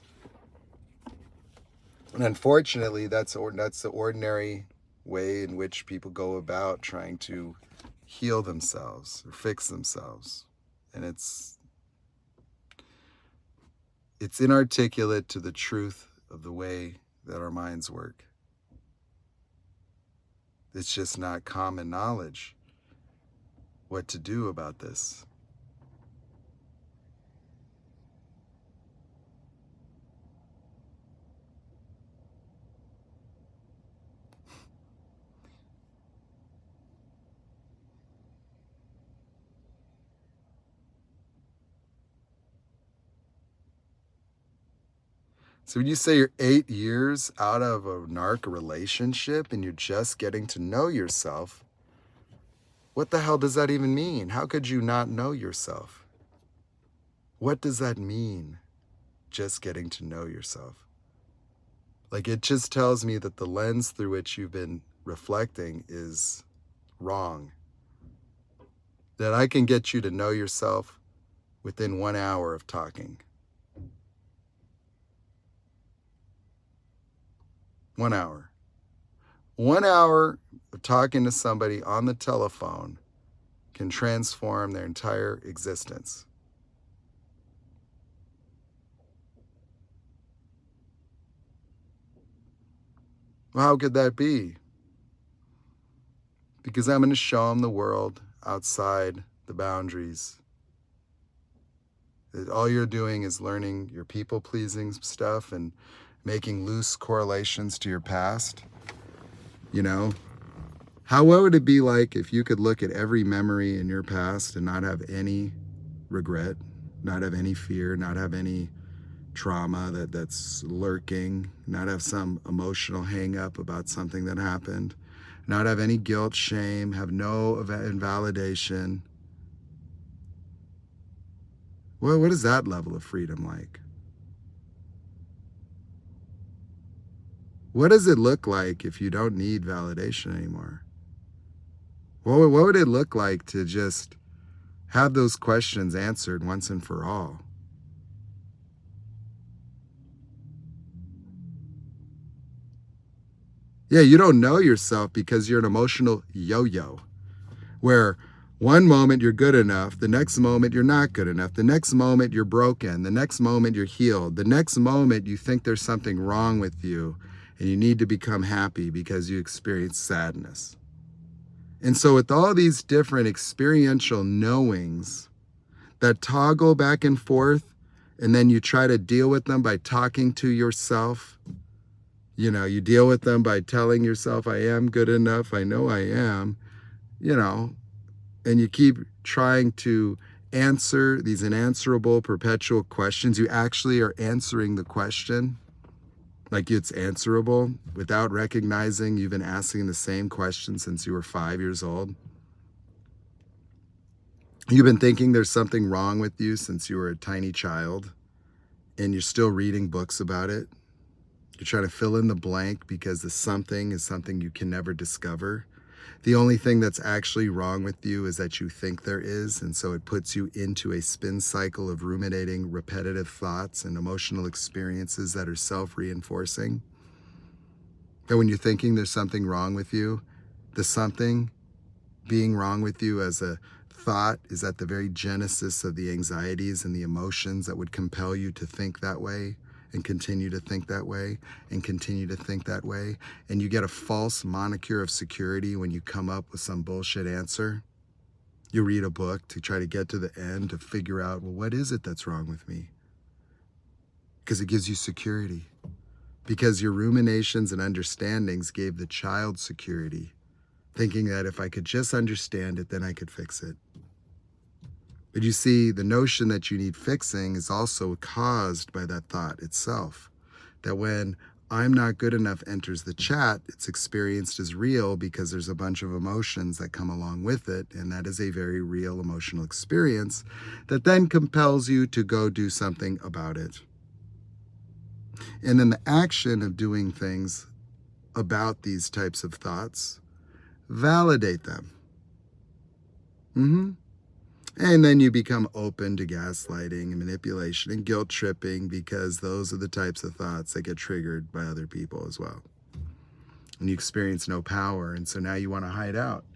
A: And unfortunately, that's the ordinary way in which people go about trying to heal themselves or fix themselves. And it's inarticulate to the truth of the way that our minds work. It's just not common knowledge what to do about this. So when you say you're 8 years out of a narc relationship and you're just getting to know yourself, what the hell does that even mean? How could you not know yourself? What does that mean, just getting to know yourself? Like, it just tells me that the lens through which you've been reflecting is wrong. That I can get you to know yourself within 1 hour of talking. 1 hour. 1 hour of talking to somebody on the telephone can transform their entire existence. Well, how could that be? Because I'm going to show them the world outside the boundaries. That all you're doing is learning your people-pleasing stuff and making loose correlations to your past. What would it be like if you could look at every memory in your past and not have any regret, not have any fear, not have any trauma that's lurking, not have some emotional hang up about something that happened, not have any guilt, shame, have no invalidation? Well, what is that level of freedom like? What does it look like if you don't need validation anymore? What would it look like to just have those questions answered once and for all? Yeah, you don't know yourself because you're an emotional yo-yo, where one moment you're good enough, the next moment you're not good enough, the next moment you're broken, the next moment you're healed, the next moment you think there's something wrong with you and you need to become happy because you experience sadness. And so with all these different experiential knowings that toggle back and forth, and then you try to deal with them by talking to yourself, you deal with them by telling yourself, I am good enough, I know I am, and you keep trying to answer these unanswerable perpetual questions, you actually are answering the question like it's answerable without recognizing you've been asking the same question since you were 5 years old. You've been thinking there's something wrong with you since you were a tiny child, and you're still reading books about it. You're trying to fill in the blank because the something is something you can never discover. The only thing that's actually wrong with you is that you think there is, and so it puts you into a spin cycle of ruminating repetitive thoughts and emotional experiences that are self-reinforcing. And when you're thinking there's something wrong with you, the something being wrong with you as a thought is at the very genesis of the anxieties and the emotions that would compel you to think that way, and continue to think that way, and continue to think that way. And you get a false moniker of security when you come up with some bullshit answer. You read a book to try to get to the end to figure out, well, what is it that's wrong with me? Because it gives you security. Because your ruminations and understandings gave the child security, thinking that if I could just understand it, then I could fix it. But you see, the notion that you need fixing is also caused by that thought itself. That when I'm not good enough enters the chat, it's experienced as real because there's a bunch of emotions that come along with it, and that is a very real emotional experience that then compels you to go do something about it. And then the action of doing things about these types of thoughts, validate them. And then you become open to gaslighting and manipulation and guilt tripping, because those are the types of thoughts that get triggered by other people as well. And you experience no power, and so now you want to hide out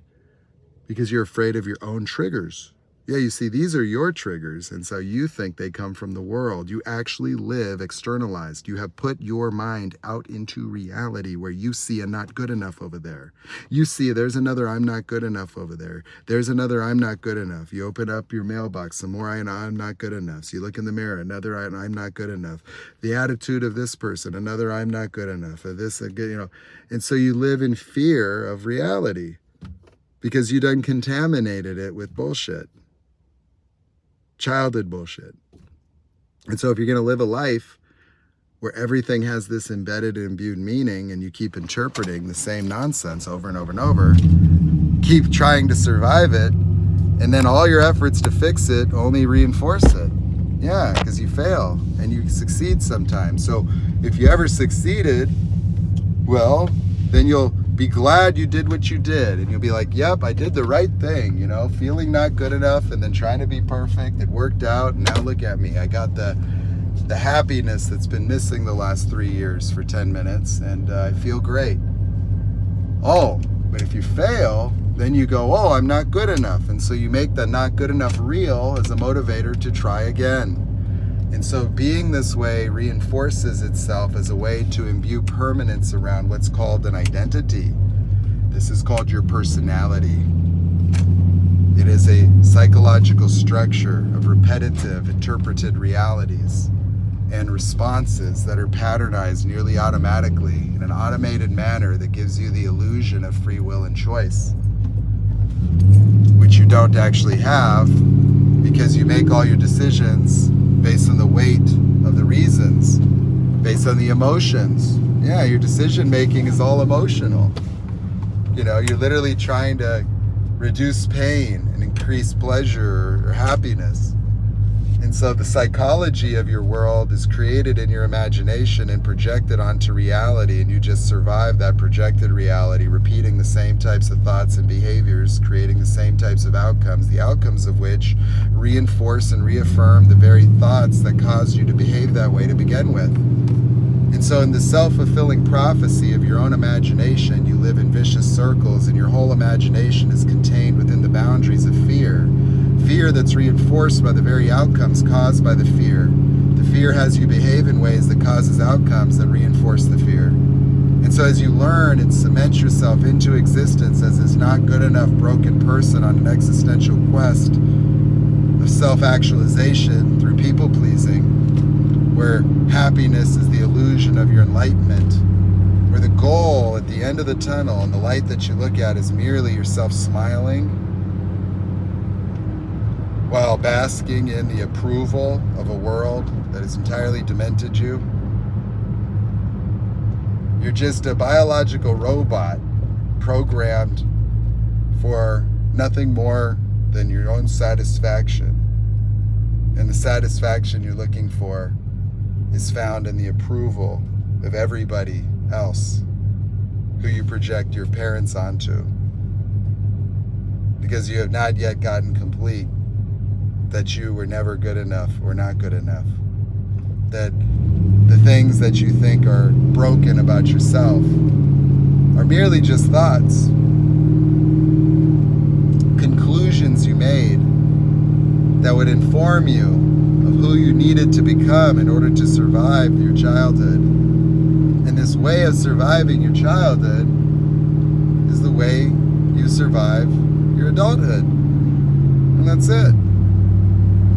A: because you're afraid of your own triggers. Yeah, you see, these are your triggers, and so you think they come from the world. You actually live externalized. You have put your mind out into reality where you see a not good enough over there. You see there's another I'm not good enough over there. There's another I'm not good enough. You open up your mailbox, some more I'm not good enough. So you look in the mirror, another I'm not good enough. The attitude of this person, another I'm not good enough. This, and so you live in fear of reality because you done contaminated it with bullshit. Childhood bullshit. And so if you're going to live a life where everything has this embedded and imbued meaning, and you keep interpreting the same nonsense over and over and over, keep trying to survive it, and then all your efforts to fix it only reinforce it. Yeah, because you fail and you succeed sometimes. So if you ever succeeded, well, then you'll be glad you did what you did, and you'll be like, yep, I did the right thing, feeling not good enough and then trying to be perfect. It worked out, and now look at me. I got the happiness that's been missing the last 3 years for 10 minutes, and I feel great. Oh, but if you fail, then you go, oh, I'm not good enough. And so you make that not good enough real as a motivator to try again. And so being this way reinforces itself as a way to imbue permanence around what's called an identity. This is called your personality. It is a psychological structure of repetitive, interpreted realities and responses that are patternized nearly automatically in an automated manner that gives you the illusion of free will and choice, which you don't actually have because you make all your decisions based on the weight of the reasons, based on the emotions. Yeah, your decision making is all emotional. You're literally trying to reduce pain and increase pleasure or happiness. And so the psychology of your world is created in your imagination and projected onto reality, and you just survive that projected reality, repeating the same types of thoughts and behaviors, creating the same types of outcomes, the outcomes of which reinforce and reaffirm the very thoughts that caused you to behave that way to begin with. And so in the self-fulfilling prophecy of your own imagination, you live in vicious circles, and your whole imagination is contained within the boundaries of fear. Fear that's reinforced by the very outcomes caused by the fear. The fear has you behave in ways that causes outcomes that reinforce the fear. And so as you learn and cement yourself into existence as this not good enough broken person on an existential quest of self-actualization through people-pleasing, where happiness is the illusion of your enlightenment, where the goal at the end of the tunnel and the light that you look at is merely yourself smiling, while basking in the approval of a world that has entirely demented you. You're just a biological robot programmed for nothing more than your own satisfaction. And the satisfaction you're looking for is found in the approval of everybody else who you project your parents onto. Because you have not yet gotten complete that you were never good enough or not good enough. That the things that you think are broken about yourself are merely just thoughts, conclusions you made that would inform you of who you needed to become in order to survive your childhood. And this way of surviving your childhood is the way you survive your adulthood. And that's it.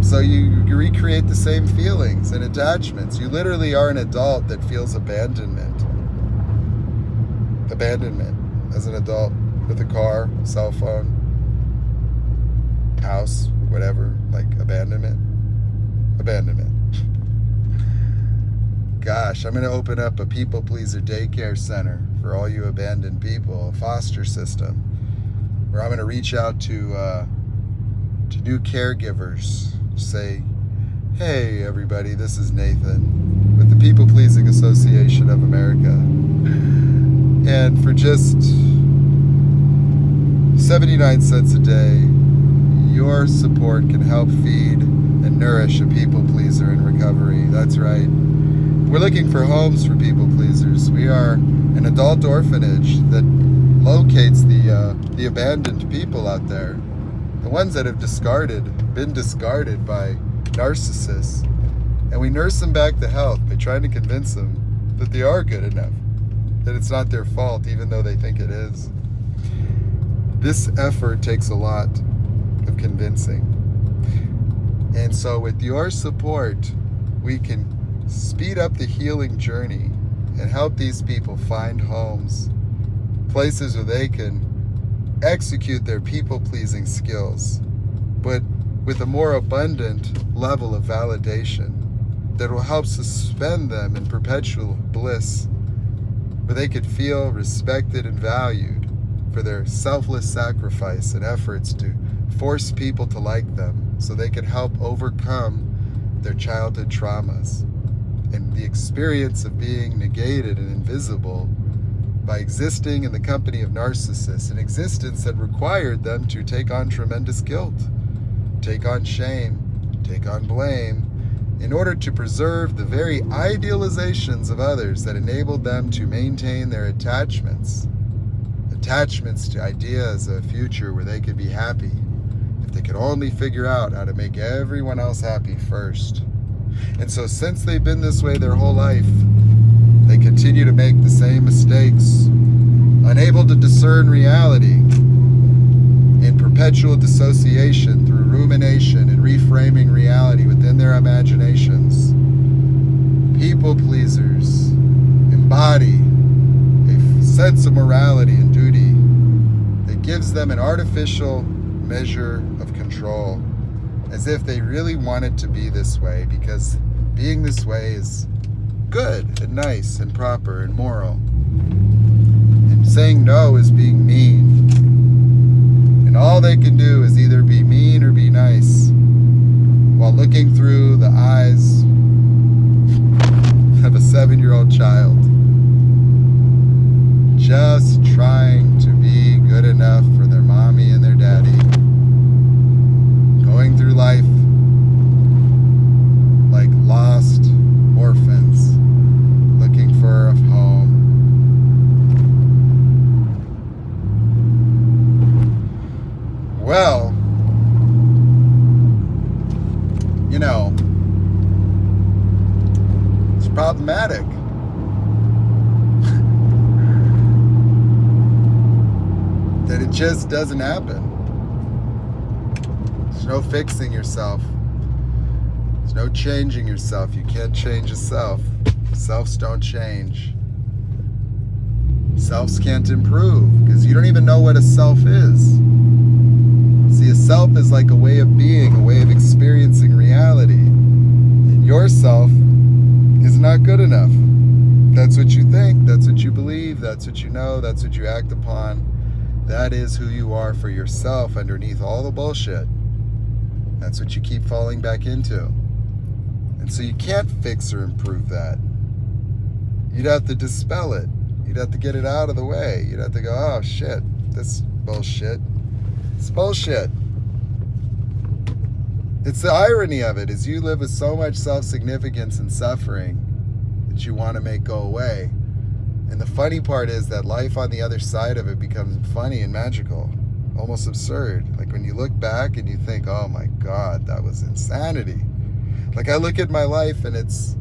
A: So you recreate the same feelings and attachments. You literally are an adult that feels abandonment. Abandonment as an adult with a car, cell phone, house, whatever, like abandonment. Abandonment. Gosh, I'm going to open up a people pleaser daycare center for all you abandoned people, a foster system, where I'm going to reach out to new caregivers. Say, hey everybody, this is Nathan with the People Pleasing Association of America. And for just 79 cents a day, your support can help feed and nourish a people pleaser in recovery. That's right. We're looking for homes for people pleasers. We are an adult orphanage that locates the abandoned people out there. The ones that have been discarded by narcissists. And we nurse them back to health by trying to convince them that they are good enough. That it's not their fault, even though they think it is. This effort takes a lot of convincing. And so with your support, we can speed up the healing journey and help these people find homes, places where they can execute their people-pleasing skills, but with a more abundant level of validation that will help suspend them in perpetual bliss, where they could feel respected and valued for their selfless sacrifice and efforts to force people to like them so they could help overcome their childhood traumas and the experience of being negated and invisible by existing in the company of narcissists, an existence that required them to take on tremendous guilt, take on shame, take on blame, in order to preserve the very idealizations of others that enabled them to maintain their attachments to ideas of a future where they could be happy if they could only figure out how to make everyone else happy first. And so since they've been this way their whole life, they continue to make the same mistakes, unable to discern reality, in perpetual dissociation through rumination and reframing reality within their imaginations. People pleasers embody a sense of morality and duty that gives them an artificial measure of control, as if they really want it to be this way, because being this way is good and nice and proper and moral. And saying no is being mean. And all they can do is either be mean or be nice, while looking through the eyes of a 7-year-old child, just trying to be good enough for their mommy and their daddy, going through life like lost orphans, looking for a home. Well, it's problematic. That it just doesn't happen. There's no fixing yourself. There's no changing yourself. You can't change yourself. Selves don't change. Selves can't improve because you don't even know what a self is. See, a self is like a way of being, a way of experiencing reality. And yourself is not good enough. That's what you think, that's what you believe, that's what you know, that's what you act upon. That is who you are for yourself underneath all the bullshit. That's what you keep falling back into. And so you can't fix or improve that. You'd have to dispel it. You'd have to get it out of the way. You'd have to go, oh shit, this bullshit. It's bullshit. It's the irony of it, is you live with so much self-significance and suffering that you want to make go away. And the funny part is that life on the other side of it becomes funny and magical, almost absurd. Like when you look back and you think, oh my God, that was insanity. Like I look at my life and it's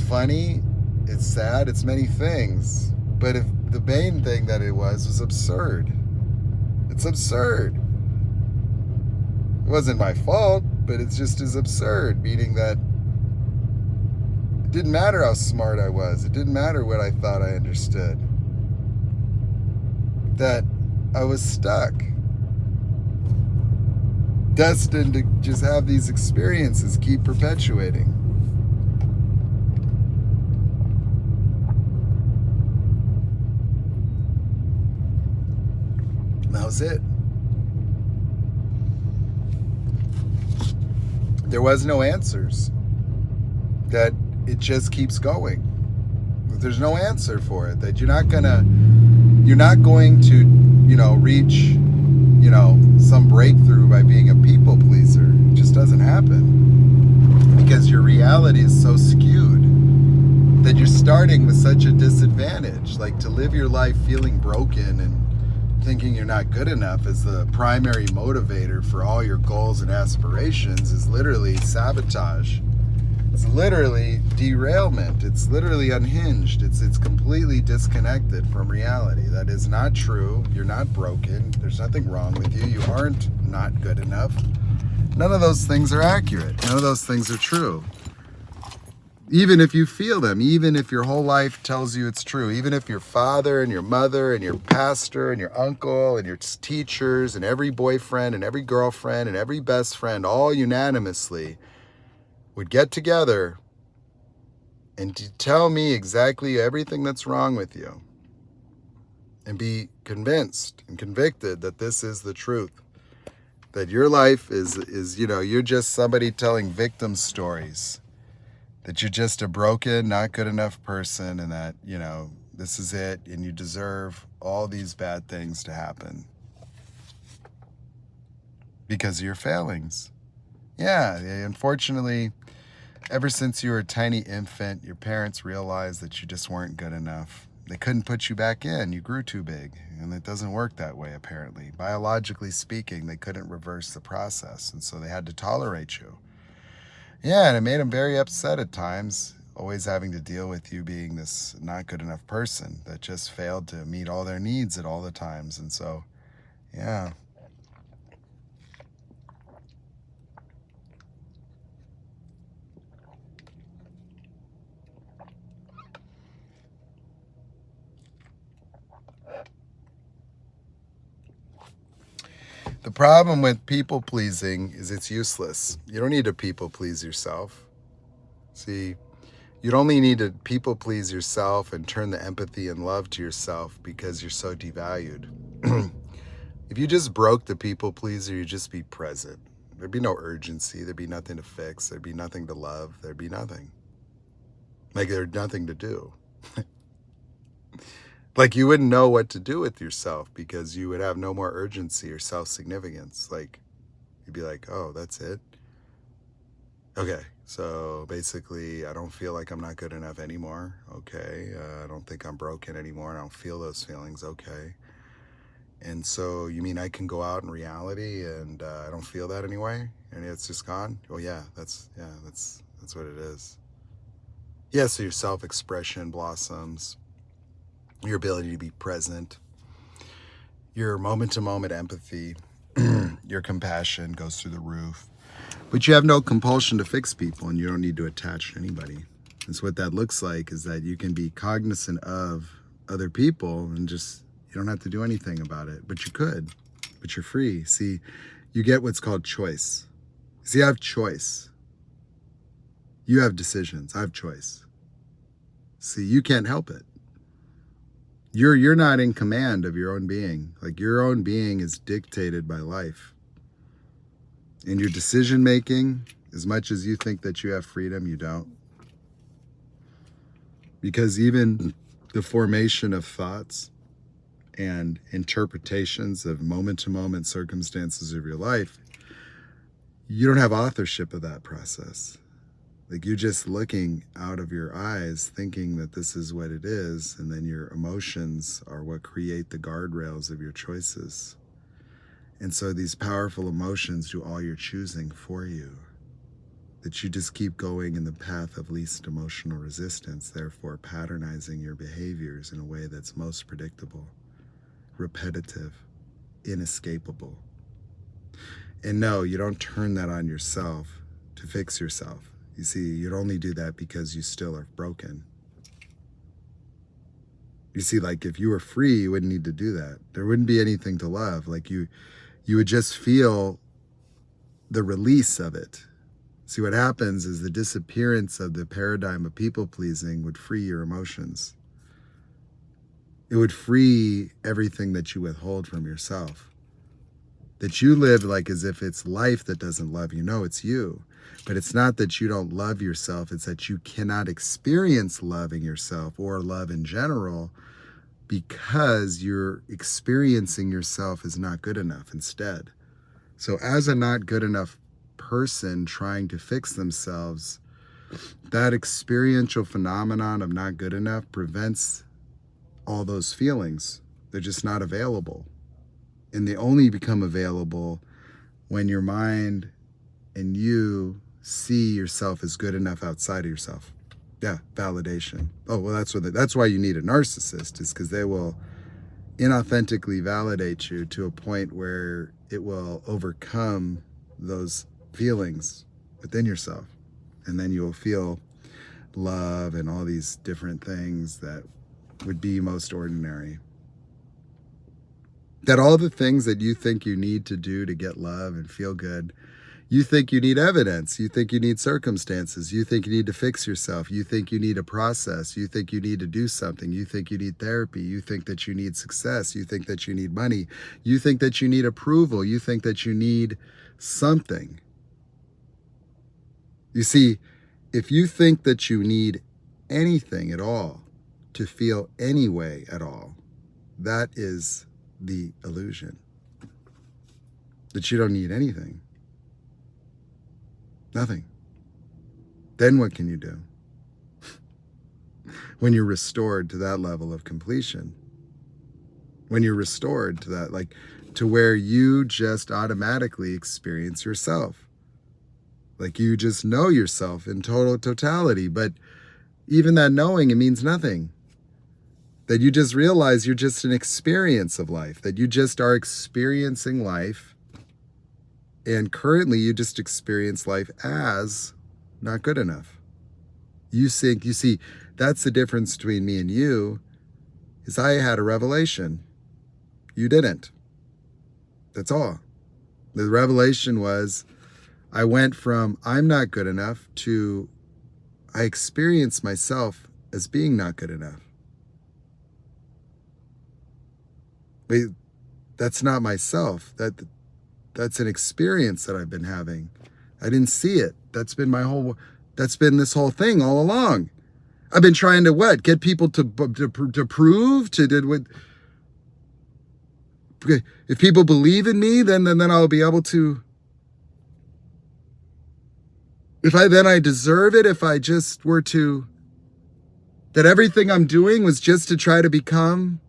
A: funny, it's sad, it's many things. But if the main thing that it was absurd. It's absurd. It wasn't my fault, but it's just as absurd, meaning that it didn't matter how smart I was. It didn't matter what I thought I understood. That I was stuck. Destined to just have these experiences keep perpetuating. And that was it. There was no answers. That it just keeps going. There's no answer for it. That you're not going to, reach, some breakthrough by being a people pleaser. It just doesn't happen. Because your reality is so skewed that you're starting with such a disadvantage. Like to live your life feeling broken and thinking you're not good enough as the primary motivator for all your goals and aspirations is literally sabotage. It's literally derailment. It's literally unhinged. It's completely disconnected from reality. That is not true. You're not broken. There's nothing wrong with you. You aren't not good enough. None of those things are accurate. None of those things are true. Even if you feel them, even if your whole life tells you it's true, even if your father and your mother and your pastor and your uncle and your teachers and every boyfriend and every girlfriend and every best friend all unanimously would get together and to tell me exactly everything that's wrong with you and be convinced and convicted that this is the truth, that your life is you're just somebody telling victim stories, that you're just a broken, not good enough person, and that, this is it, and you deserve all these bad things to happen because of your failings. Yeah, unfortunately, ever since you were a tiny infant, your parents realized that you just weren't good enough. They couldn't put you back in. You grew too big, and it doesn't work that way, apparently. Biologically speaking, they couldn't reverse the process, and so they had to tolerate you. Yeah, and it made them very upset at times, always having to deal with you being this not good enough person that just failed to meet all their needs at all the times. And so, yeah. The problem with people pleasing is it's useless. You don't need to people please yourself. See, you'd only need to people please yourself and turn the empathy and love to yourself because you're so devalued. If you just broke the people pleaser, you'd just be present. There'd be no urgency. There'd be nothing to fix. There'd be nothing to love. There'd be nothing. Like there'd nothing to do. Like you wouldn't know what to do with yourself because you would have no more urgency or self-significance. Like you'd be like, oh, that's it. Okay, so basically I don't feel like I'm not good enough anymore. Okay, I don't think I'm broken anymore. I don't feel those feelings. Okay. And so you mean I can go out in reality and I don't feel that anyway? And it's just gone? Oh yeah, that's what it is. Yeah, so your self-expression blossoms. Your ability to be present, your moment-to-moment empathy, your compassion goes through the roof. But you have no compulsion to fix people, and you don't need to attach to anybody. And so what that looks like is that you can be cognizant of other people and just, you don't have to do anything about it. But you could, but you're free. See, you get what's called choice. See, I have choice. You have decisions. I have choice. See, you can't help it. You're not in command of your own being. Like, your own being is dictated by life. And your decision making, as much as you think that you have freedom, you don't. Because even the formation of thoughts and interpretations of moment-to-moment circumstances of your life, you don't have authorship of that process. Like, you're just looking out of your eyes thinking that this is what it is, and then your emotions are what create the guardrails of your choices. And so these powerful emotions do all your choosing for you. That you just keep going in the path of least emotional resistance, therefore patternizing your behaviors in a way that's most predictable, repetitive, inescapable. And no, you don't turn that on yourself to fix yourself. You see, you'd only do that because you still are broken. You see, like, if you were free, you wouldn't need to do that. There wouldn't be anything to love. Like, you would just feel the release of it. See, what happens is the disappearance of the paradigm of people-pleasing would free your emotions. It would free everything that you withhold from yourself. That you live like as if it's life that doesn't love you. No, it's you. But it's not that you don't love yourself. It's that you cannot experience loving yourself or love in general because you're experiencing yourself as not good enough instead. So as a not good enough person trying to fix themselves, that experiential phenomenon of not good enough prevents all those feelings. They're just not available. And they only become available when your mind and you see yourself as good enough outside of yourself. Yeah, validation. Oh, well, that's why you need a narcissist, is because they will inauthentically validate you to a point where it will overcome those feelings within yourself. And then you will feel love and all these different things that would be most ordinary. That all the things that you think you need to do to get love and feel good, you think you need evidence, you think you need circumstances, you think you need to fix yourself, you think you need a process, you think you need to do something, you think you need therapy, you think that you need success, you think that you need money, you think that you need approval, you think that you need something. You see, if you think that you need anything at all to feel any way at all, that is the illusion. That you don't need anything. Nothing. Then what can you do? When you're restored to that level of completion. When you're restored to that, like, to where you just automatically experience yourself. Like, you just know yourself in totality, but even that knowing, it means nothing. That you just realize you're just an experience of life, that you just are experiencing life, and currently you just experience life as not good enough. You see, that's the difference between me and you, is I had a revelation. You didn't. That's all. The revelation was, I went from I'm not good enough to I experience myself as being not good enough. Wait, that's not myself. That's an experience that I've been having. I didn't see it. That's been this whole thing all along. I've been trying to what? Get people to prove if people believe in me, then I'll be able to. If I deserve it, if I just were to, that everything I'm doing was just to try to become,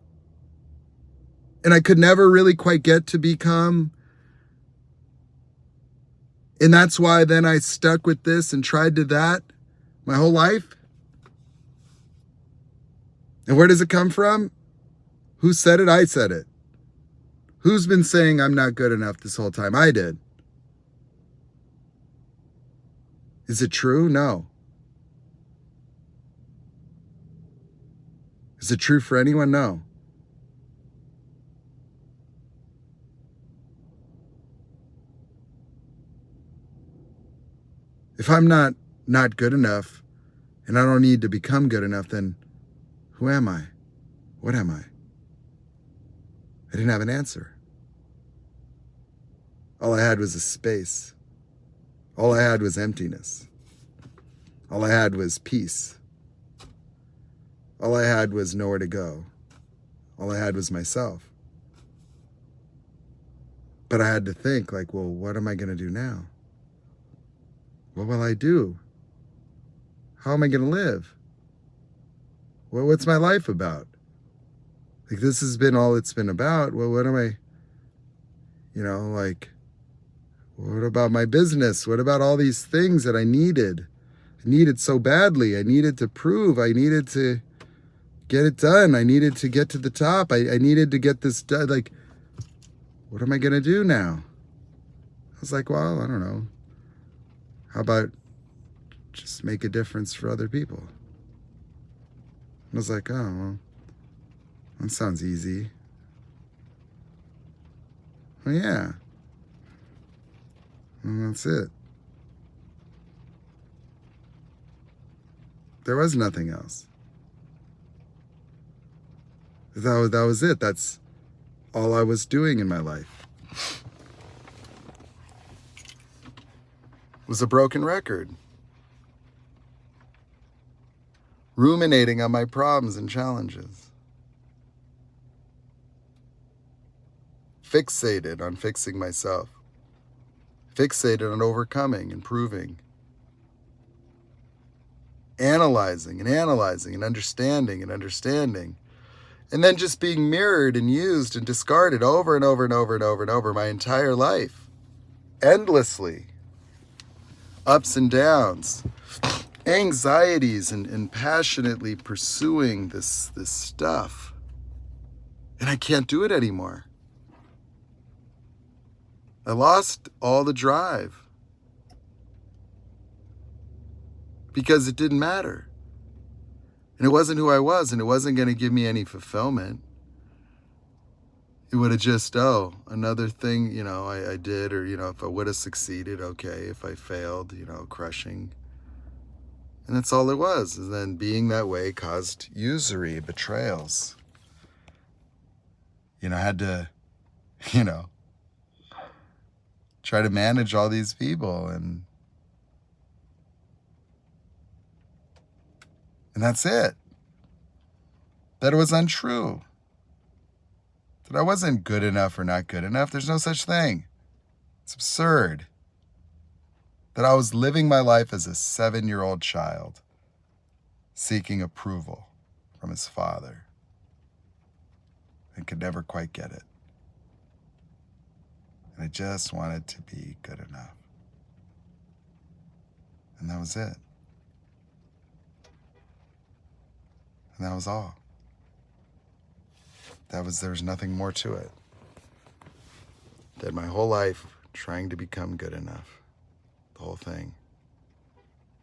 A: and I could never really quite get to become. And that's why then I stuck with this and tried to that my whole life. And where does it come from? Who said it? I said it. Who's been saying I'm not good enough this whole time? I did. Is it true? No. Is it true for anyone? No. If I'm not good enough and I don't need to become good enough, then who am I? What am I? I didn't have an answer. All I had was a space. All I had was emptiness. All I had was peace. All I had was nowhere to go. All I had was myself. But I had to think, like, well, what am I going to do now? What will I do? How am I going to live? What's my life about? Like, this has been all it's been about. Well, what am I, like, what about my business? What about all these things that I needed? I needed so badly. I needed to prove. I needed to get it done. I needed to get to the top. I needed to get this done. Like, what am I going to do now? I was like, well, I don't know. How about just make a difference for other people? I was like, oh, well, that sounds easy. Well, yeah. And that's it. There was nothing else. That was it. That's all I was doing in my life. It was a broken record. Ruminating on my problems and challenges. Fixated on fixing myself. Fixated on overcoming, improving. Analyzing and understanding and understanding. And then just being mirrored and used and discarded over and over and over and over and over my entire life. Endlessly. Ups and downs. Anxieties and passionately pursuing this stuff. And I can't do it anymore. I lost all the drive. Because it didn't matter. And it wasn't who I was, and it wasn't going to give me any fulfillment. It would have just, another thing, I did, or, if I would have succeeded, okay. If I failed, crushing. And that's all it was. And then being that way caused usury, betrayals. I had to, try to manage all these people, and that's it. That it was untrue. That I wasn't good enough or not good enough. There's no such thing. It's absurd. That I was living my life as a 7-year-old child, seeking approval from his father, and could never quite get it. And I just wanted to be good enough. And that was it. And that was all. There was nothing more to it. That my whole life trying to become good enough. The whole thing.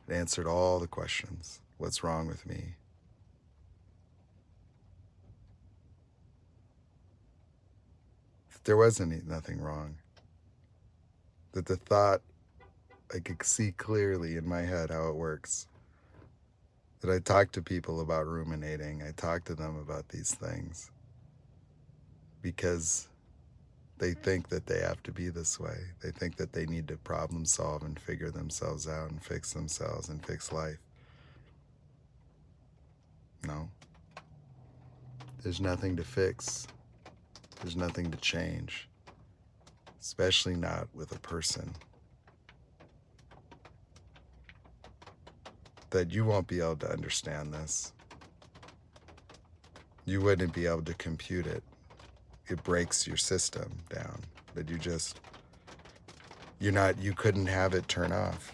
A: It answered all the questions. What's wrong with me? There wasn't nothing wrong. That the thought, I could see clearly in my head how it works. That I talk to people about ruminating. I talk to them about these things. Because they think that they have to be this way. They think that they need to problem solve and figure themselves out and fix themselves and fix life. No. There's nothing to fix. There's nothing to change. Especially not with a person. That you won't be able to understand this. You wouldn't be able to compute it. It breaks your system down. That you couldn't have it turn off.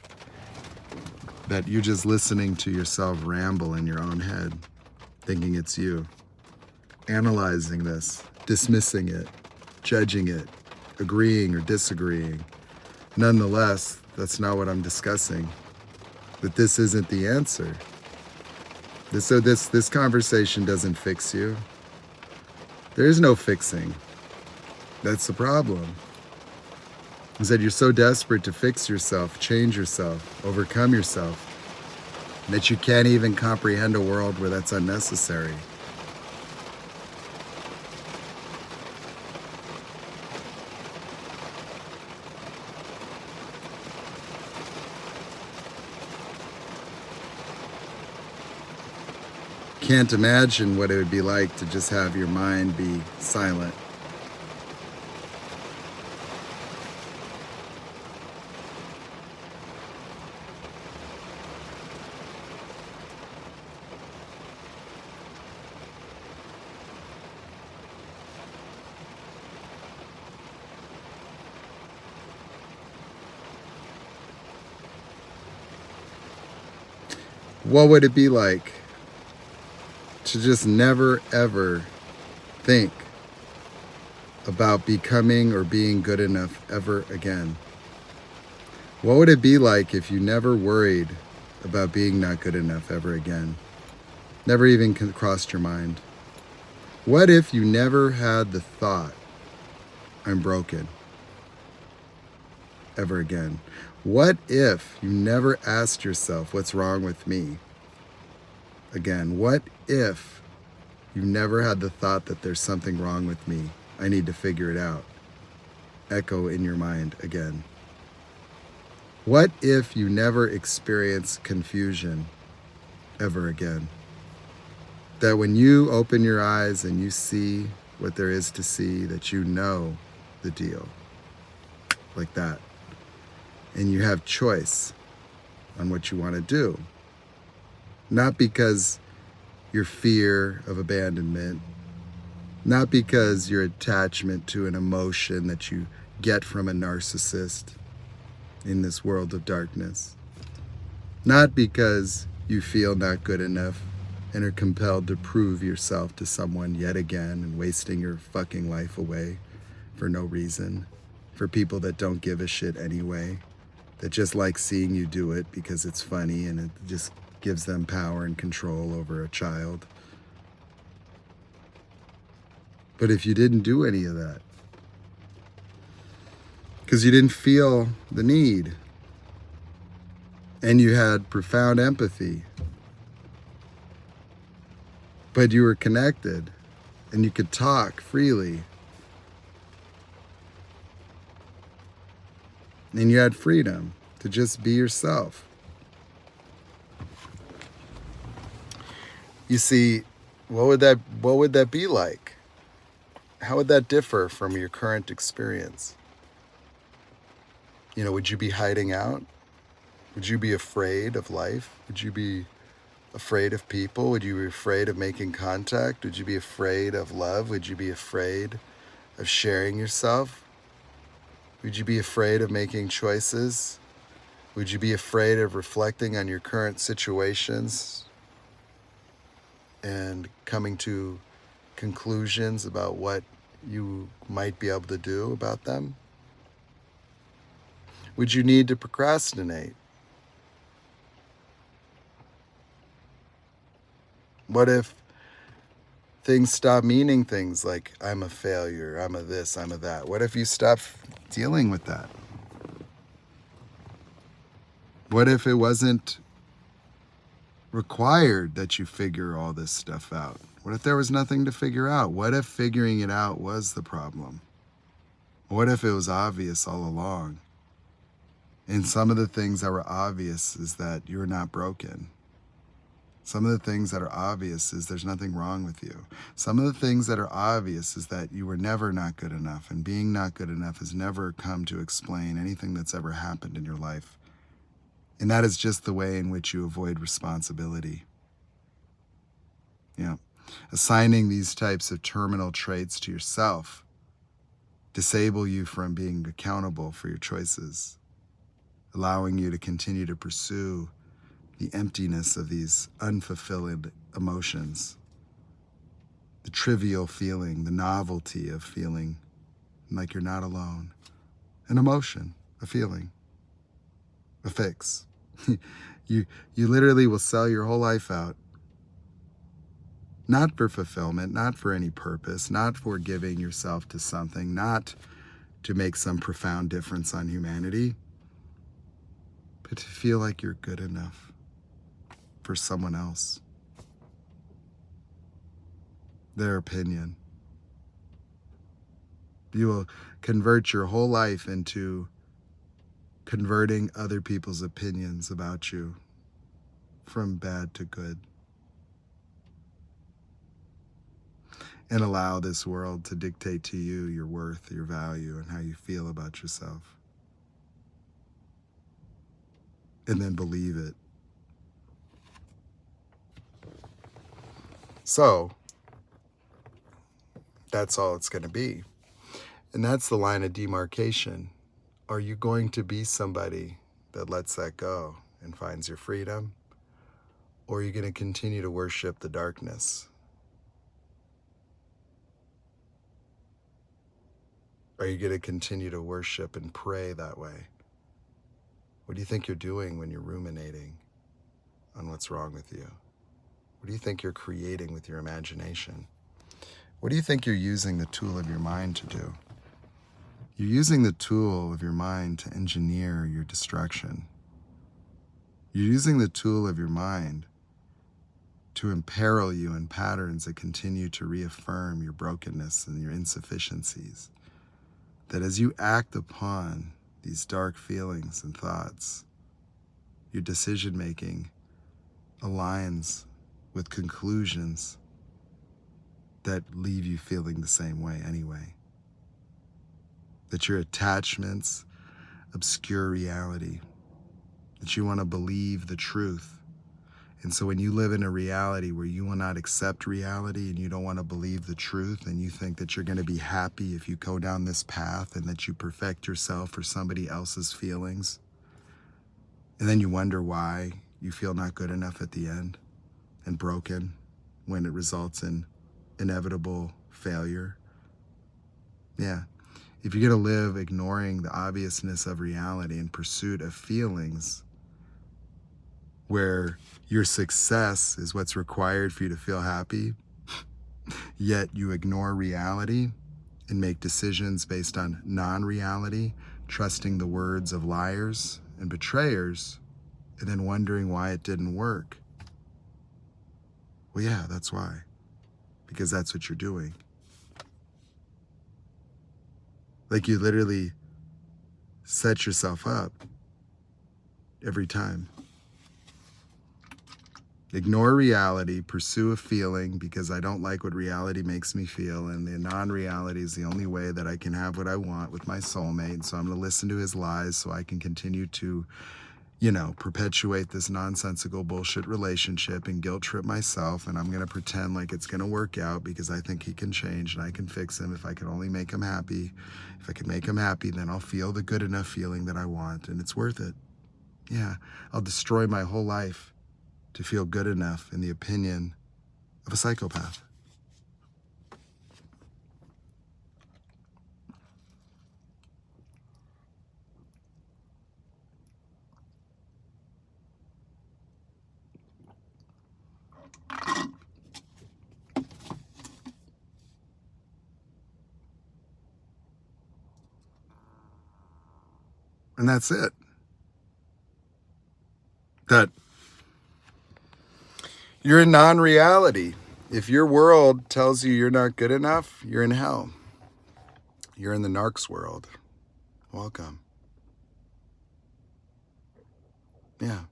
A: That you're just listening to yourself ramble in your own head, thinking it's you. Analyzing this, dismissing it, judging it, agreeing or disagreeing. Nonetheless, that's not what I'm discussing. That this isn't the answer. This conversation doesn't fix you. There is no fixing. That's the problem. is that you're so desperate to fix yourself, change yourself, overcome yourself, that you can't even comprehend a world where that's unnecessary. Can't imagine what it would be like to just have your mind be silent. What would it be like to just never ever think about becoming or being good enough ever again? What would it be like if you never worried about being not good enough ever again? Never even crossed your mind. What if you never had the thought, I'm broken, ever again? What if you never asked yourself, what's wrong with me? Again, what if you never had the thought that there's something wrong with me? I need to figure it out. Echo in your mind again. What if you never experienced confusion ever again? That when you open your eyes and you see what there is to see, that you know the deal. Like that. And you have choice on what you want to do. Not because your fear of abandonment, not because your attachment to an emotion that you get from a narcissist in this world of darkness, not because you feel not good enough and are compelled to prove yourself to someone yet again and wasting your fucking life away for no reason, for people that don't give a shit anyway, that just like seeing you do it because it's funny and it just gives them power and control over a child. But if you didn't do any of that, because you didn't feel the need, and you had profound empathy, but you were connected, and you could talk freely, and you had freedom to just be yourself. You see, what would that be like? How would that differ from your current experience? You know, would you be hiding out? Would you be afraid of life? Would you be afraid of people? Would you be afraid of making contact? Would you be afraid of love? Would you be afraid of sharing yourself? Would you be afraid of making choices? Would you be afraid of reflecting on your current situations and coming to conclusions about what you might be able to do about them? Would you need to procrastinate? What if things stop meaning things like I'm a failure, I'm a this, I'm a that? What if you stop dealing with that? What if it wasn't required that you figure all this stuff out? What if there was nothing to figure out? What if figuring it out was the problem? What if it was obvious all along? And some of the things that were obvious is that you're not broken. Some of the things that are obvious is there's nothing wrong with you. Some of the things that are obvious is that you were never not good enough, and being not good enough has never come to explain anything that's ever happened in your life. And that is just the way in which you avoid responsibility. You know, assigning these types of terminal traits to yourself disable you from being accountable for your choices, allowing you to continue to pursue the emptiness of these unfulfilled emotions, the trivial feeling, the novelty of feeling like you're not alone. An emotion, a feeling, a fix. You literally will sell your whole life out, not for fulfillment, not for any purpose, not for giving yourself to something, not to make some profound difference on humanity, but to feel like you're good enough for someone else, their opinion. You will convert your whole life into converting other people's opinions about you from bad to good, and allow this world to dictate to you your worth, your value, and how you feel about yourself. And then believe it. So, that's all it's going to be. And that's the line of demarcation. Are you going to be somebody that lets that go and finds your freedom? Or are you going to continue to worship the darkness? Are you going to continue to worship and pray that way? What do you think you're doing when you're ruminating on what's wrong with you? What do you think you're creating with your imagination? What do you think you're using the tool of your mind to do? You're using the tool of your mind to engineer your destruction. You're using the tool of your mind to imperil you in patterns that continue to reaffirm your brokenness and your insufficiencies. That as you act upon these dark feelings and thoughts, your decision-making aligns with conclusions that leave you feeling the same way anyway. That your attachments obscure reality, that you want to believe the truth. And so when you live in a reality where you will not accept reality and you don't want to believe the truth, and you think that you're going to be happy if you go down this path and that you perfect yourself for somebody else's feelings, and then you wonder why you feel not good enough at the end and broken when it results in inevitable failure. Yeah. If you're going to live ignoring the obviousness of reality in pursuit of feelings where your success is what's required for you to feel happy, yet you ignore reality and make decisions based on non-reality, trusting the words of liars and betrayers, and then wondering why it didn't work. Well, yeah, that's why. Because that's what you're doing. Like you literally set yourself up every time. Ignore reality, pursue a feeling because I don't like what reality makes me feel, and the non-reality is the only way that I can have what I want with my soulmate, so I'm going to listen to his lies so I can continue to, perpetuate this nonsensical bullshit relationship and guilt trip myself, and I'm going to pretend like it's going to work out because I think he can change and I can fix him if I can only make him happy. If I can make him happy, then I'll feel the good enough feeling that I want, and it's worth it. Yeah, I'll destroy my whole life to feel good enough in the opinion of a psychopath. And that's it. That you're in non-reality. If your world tells you you're not good enough, you're in hell. You're in the narc's world. Welcome. Yeah.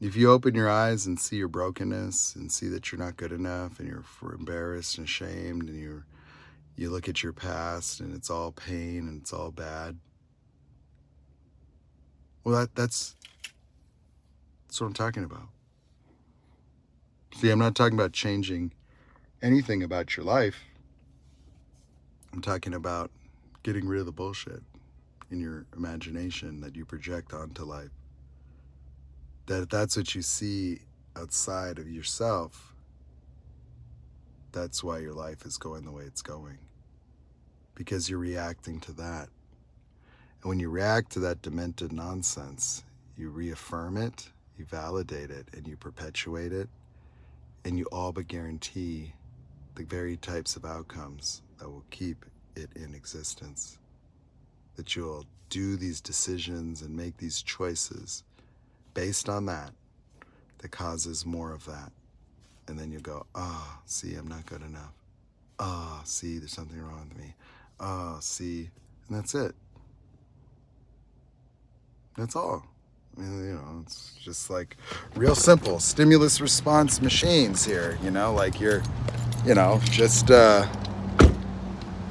A: If you open your eyes and see your brokenness and see that you're not good enough and you're embarrassed and ashamed, and you look at your past and it's all pain and it's all bad, well, that's what I'm talking about. See, I'm not talking about changing anything about your life. I'm talking about getting rid of the bullshit in your imagination that you project onto life. That if that's what you see outside of yourself, that's why your life is going the way it's going. Because you're reacting to that. And when you react to that demented nonsense, you reaffirm it, you validate it, and you perpetuate it, and you all but guarantee the very types of outcomes that will keep it in existence. that you'll do these decisions and make these choices based on that causes more of that. And then you go, see, I'm not good enough. See, there's something wrong with me. See, and that's it. That's all. I mean, you know, it's just like real simple stimulus response machines here, you know, like you're, you know, just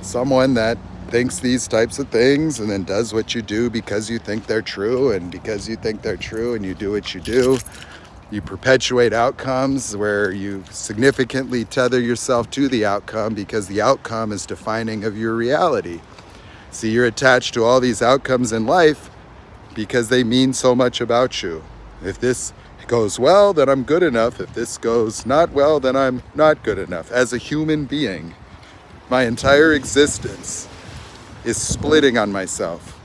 A: someone that thinks these types of things and then does what you do because you think they're true, and because you think they're true and you do what you do, you perpetuate outcomes where you significantly tether yourself to the outcome because the outcome is defining of your reality. See, you're attached to all these outcomes in life because they mean so much about you. If this goes well, then I'm good enough. If this goes not well, then I'm not good enough. As a human being, my entire existence is splitting on myself.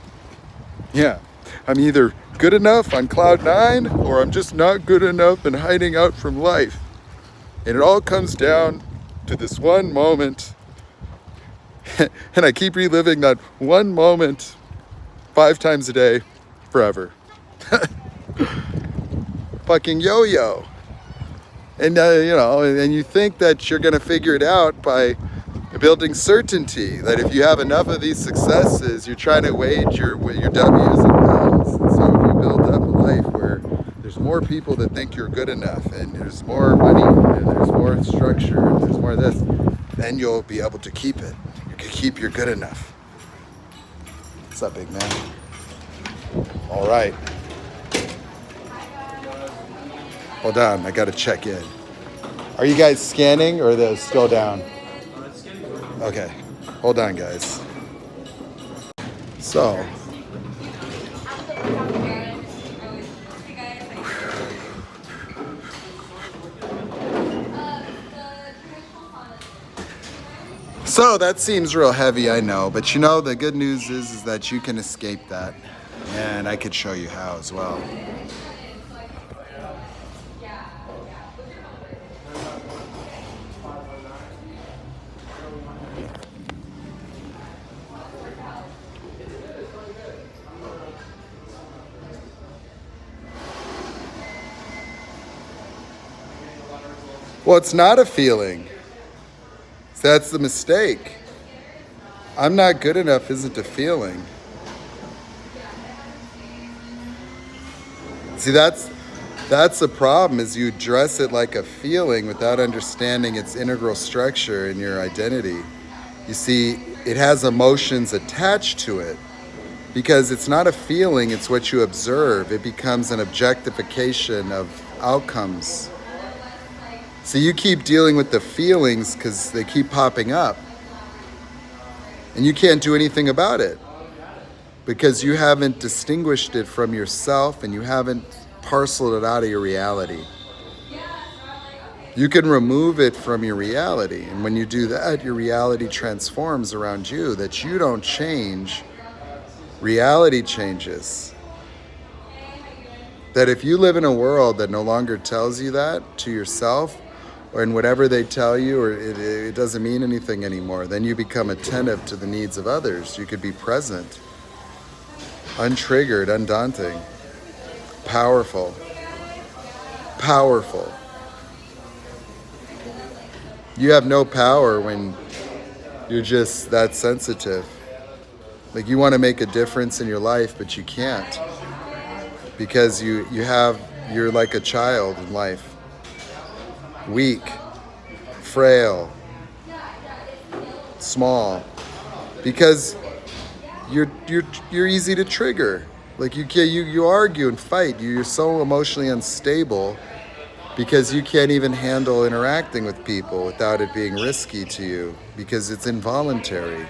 A: Yeah, I'm either good enough on cloud 9 or I'm just not good enough and hiding out from life. And it all comes down to this one moment. And I keep reliving that one moment 5 times a day forever. Fucking yo-yo. And you know, and you think that you're gonna figure it out by building certainty, that if you have enough of these successes, you're trying to wage your W's and L's. And so if you build up a life where there's more people that think you're good enough, and there's more money, and there's more structure, and there's more of this, then you'll be able to keep it. You can keep your good enough. What's up, big man? All right. Hold on, I gotta check in. Are you guys scanning or are they still down? Okay, hold on, guys. So, that seems real heavy, I know, but you know, the good news is that you can escape that, and I could show you how as well. Well, it's not a feeling. That's the mistake. I'm not good enough isn't a feeling. See, that's the problem, is you dress it like a feeling without understanding its integral structure in your identity. You see, it has emotions attached to it because it's not a feeling, it's what you observe. It becomes an objectification of outcomes. So you keep dealing with the feelings because they keep popping up. And you can't do anything about it because you haven't distinguished it from yourself and you haven't parceled it out of your reality. You can remove it from your reality. And when you do that, your reality transforms around you. That you don't change, reality changes. That if you live in a world that no longer tells you that to yourself, or in whatever they tell you, or it doesn't mean anything anymore, then you become attentive to the needs of others. You could be present, untriggered, undaunting, powerful. Powerful. You have no power when you're just that sensitive. Like, you want to make a difference in your life, but you can't. Because you're like a child in life. Weak, frail, small, because you're easy to trigger. Like you argue and fight. You're so emotionally unstable because you can't even handle interacting with people without it being risky to you because it's involuntary.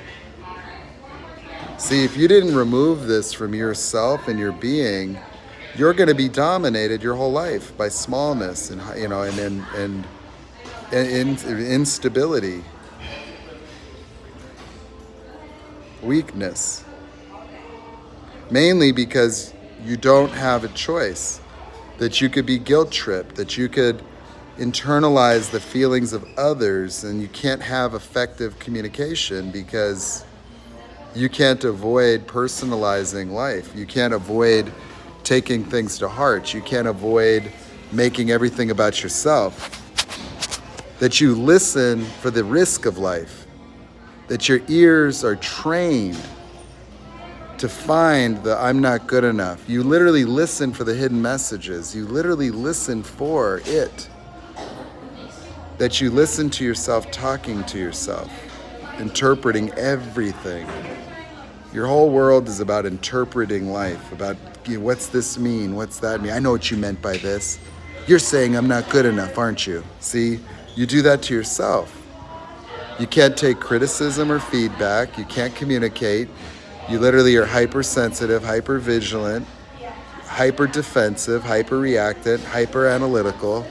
A: See, if you didn't remove this from yourself and your being, you're going to be dominated your whole life by smallness and instability, weakness. Mainly because you don't have a choice, that you could be guilt tripped, that you could internalize the feelings of others, and you can't have effective communication because You can't avoid personalizing life. You can't avoid taking things to heart. You can't avoid making everything about yourself. That you listen for the risk of life. That your ears are trained to find the I'm not good enough. You literally listen for the hidden messages. You literally listen for it. That you listen to yourself talking to yourself, interpreting everything. Your whole world is about interpreting life, about what's this mean, what's that mean? I know what you meant by this. You're saying I'm not good enough, aren't you? See, you do that to yourself. You can't take criticism or feedback. You can't communicate. You literally are hypersensitive, hypervigilant, hyper-defensive, hyper-reactant, hyper-analytical.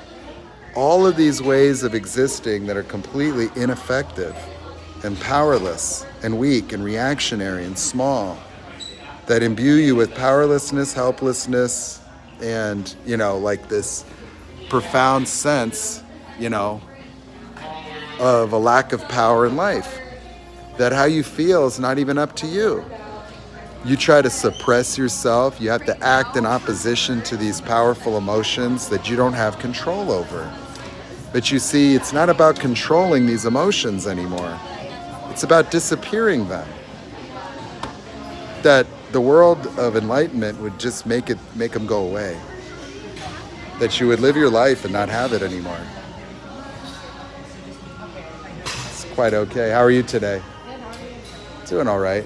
A: All of these ways of existing that are completely ineffective and powerless and weak and reactionary and small, that imbue you with powerlessness, helplessness, and, like this profound sense, of a lack of power in life. That how you feel is not even up to you. You try to suppress yourself. You have to act in opposition to these powerful emotions that you don't have control over. But you see, it's not about controlling these emotions anymore. It's about disappearing them. That the world of enlightenment would just make them go away. That you would live your life and not have it anymore. It's quite okay. How are you today? Doing all right.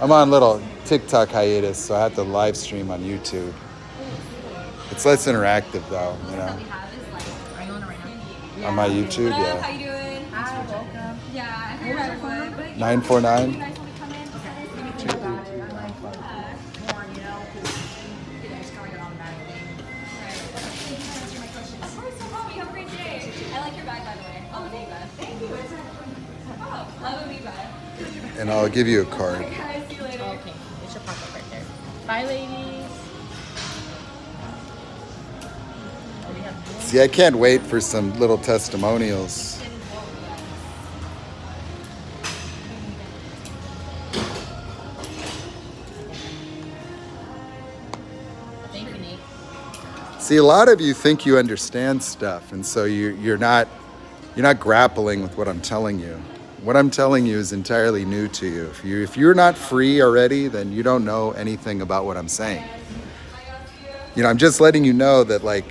A: I'm on a little TikTok hiatus, so I have to live stream on YouTube. It's less interactive though,
D: Are you on it right now?
A: On my YouTube,
D: Hello,
A: yeah.
D: how you doing?
C: Hi, welcome.
D: Yeah, I figured I would, but
A: 949?
D: you guys want to come in? Of course, no problem. You have a great day. I like your bag, by the way. Oh, thank you. Oh, love a me bag.
A: And I'll give you a card.
D: Guys, see you later.
B: Okay, it should pop up right there. Bye, ladies.
A: See, I can't wait for some little testimonials.
B: Thank you, Nate.
A: See, a lot of you think you understand stuff, and so you're not grappling with what I'm telling you. What I'm telling you is entirely new to you. If you're not free already, then you don't know anything about what I'm saying. I'm just letting you know that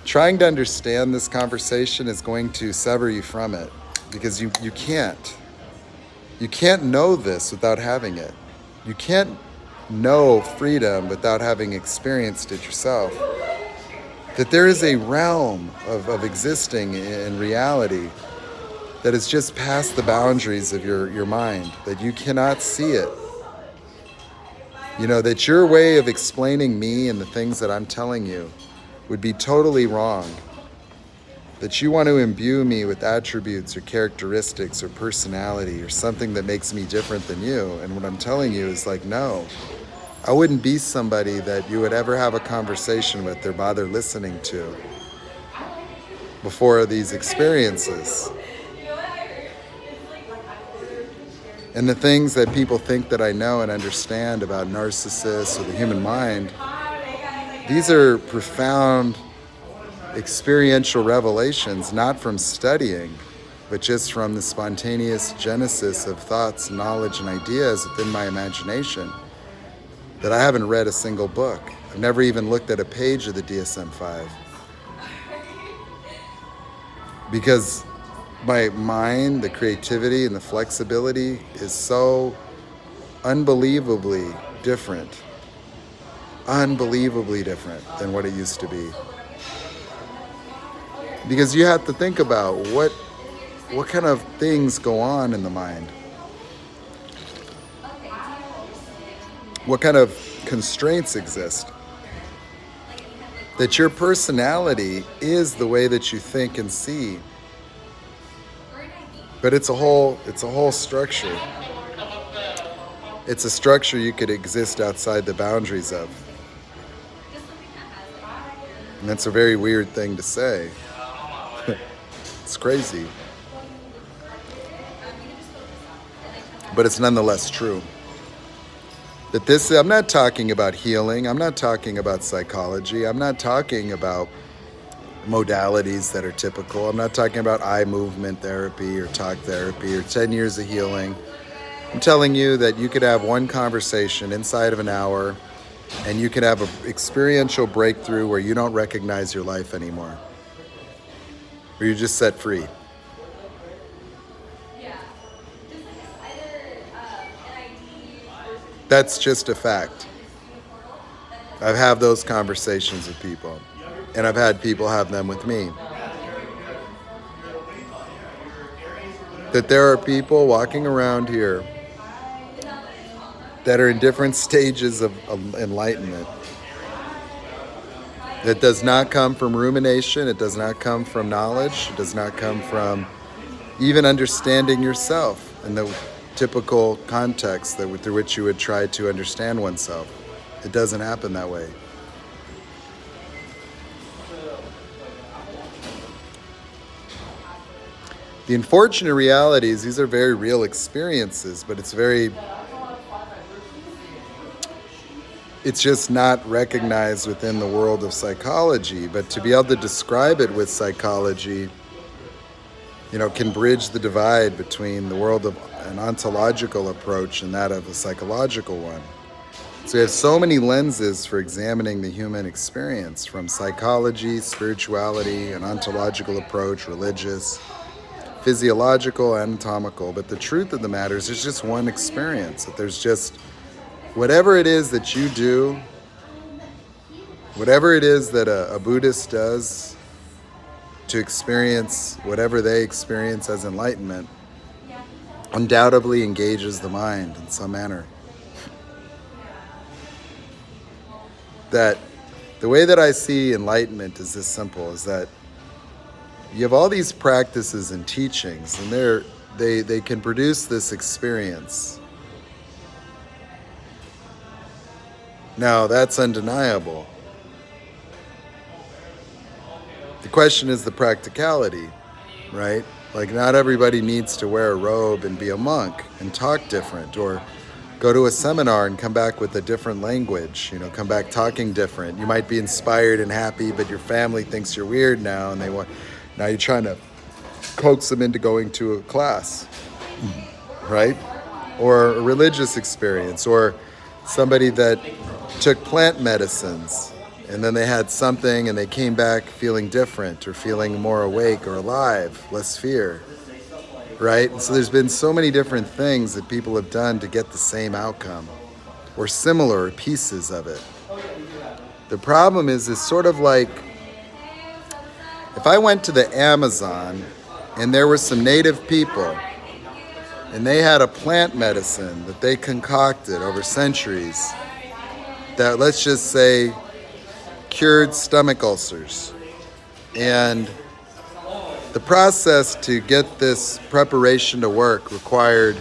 A: trying to understand this conversation is going to sever you from it, because you can't. You can't know this without having it. You can't know freedom without having experienced it yourself. That there is a realm of existing in reality that is just past the boundaries of your mind, that you cannot see it. That your way of explaining me and the things that I'm telling you would be totally wrong. That you want to imbue me with attributes or characteristics or personality or something that makes me different than you. And what I'm telling you is no. I wouldn't be somebody that you would ever have a conversation with or bother listening to before these experiences. And the things that people think that I know and understand about narcissists or the human mind, these are profound experiential revelations, not from studying, but just from the spontaneous genesis of thoughts, knowledge, and ideas within my imagination. That I haven't read a single book. I've never even looked at a page of the DSM-5. Because my mind, the creativity and the flexibility is so unbelievably different than what it used to be. Because you have to think about what kind of things go on in the mind. What kind of constraints exist? That your personality is the way that you think and see. But it's a whole structure. It's a structure you could exist outside the boundaries of. And that's a very weird thing to say. It's crazy. but it's nonetheless true. That this, I'm not talking about healing. I'm not talking about psychology. I'm not talking about modalities that are typical. I'm not talking about eye movement therapy or talk therapy or 10 years of healing. I'm telling you that you could have one conversation inside of an hour and you could have an experiential breakthrough where you don't recognize your life anymore. Or you're just set free. That's just a fact. I've had those conversations with people, and I've had people have them with me. That there are people walking around here that are in different stages of enlightenment. That does not come from rumination, it does not come from knowledge, it does not come from even understanding yourself in the typical context through which you would try to understand oneself. It doesn't happen that way. The unfortunate reality is these are very real experiences, but it's just not recognized within the world of psychology. But to be able to describe it with psychology, can bridge the divide between the world of an ontological approach and that of a psychological one. So we have so many lenses for examining the human experience, from psychology, spirituality, an ontological approach, religious, physiological, anatomical. But the truth of the matter is there's just one experience, that there's just whatever it is that you do, whatever it is that a Buddhist does to experience whatever they experience as enlightenment, undoubtedly engages the mind in some manner. That the way that I see enlightenment is this simple, is that you have all these practices and teachings, and they can produce this experience. Now, that's undeniable. The question is the practicality, right? Like, not everybody needs to wear a robe and be a monk and talk different, or go to a seminar and come back with a different language, come back talking different. You might be inspired and happy, but your family thinks you're weird now, and now you're trying to coax them into going to a class, right? Or a religious experience, or somebody that took plant medicines and then they had something and they came back feeling different or feeling more awake or alive, less fear, right? And so there's been so many different things that people have done to get the same outcome or similar pieces of it. The problem is it's sort of like if I went to the Amazon and there were some native people and they had a plant medicine that they concocted over centuries that, let's just say, cured stomach ulcers. And the process to get this preparation to work required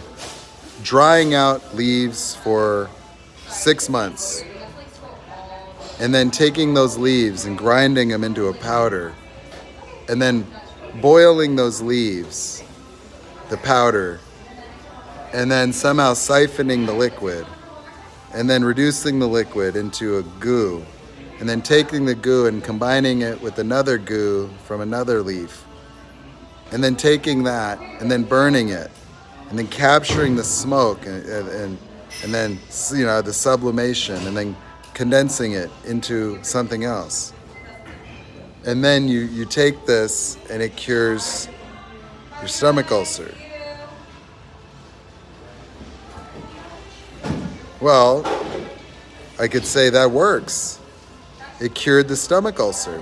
A: drying out leaves for 6 months and then taking those leaves and grinding them into a powder and then boiling those leaves, the powder, and then somehow siphoning the liquid and then reducing the liquid into a goo, and then taking the goo and combining it with another goo from another leaf, and then taking that and then burning it, and then capturing the smoke and then the sublimation, and then condensing it into something else. And then you take this and it cures your stomach ulcer. Well, I could say that works. It cured the stomach ulcer.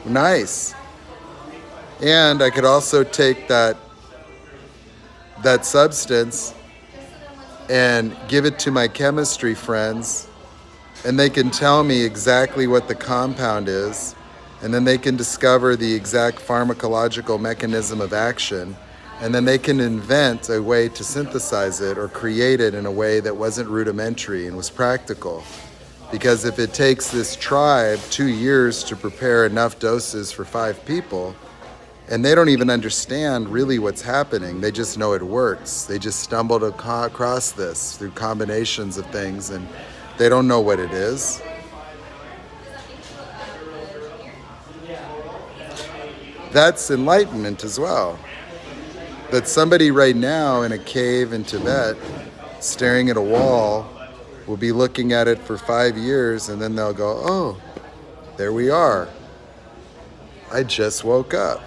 A: Nice. And I could also take that substance and give it to my chemistry friends, and they can tell me exactly what the compound is, and then they can discover the exact pharmacological mechanism of action, and then they can invent a way to synthesize it or create it in a way that wasn't rudimentary and was practical. Because if it takes this tribe 2 years to prepare enough doses for 5 people, And they don't even understand really what's happening. They just know it works. They just stumbled across this through combinations of things, and they don't know what it is. That's enlightenment as well. That somebody right now in a cave in Tibet, staring at a wall, will be looking at it for 5 years, and then they'll go, oh, there we are. I just woke up.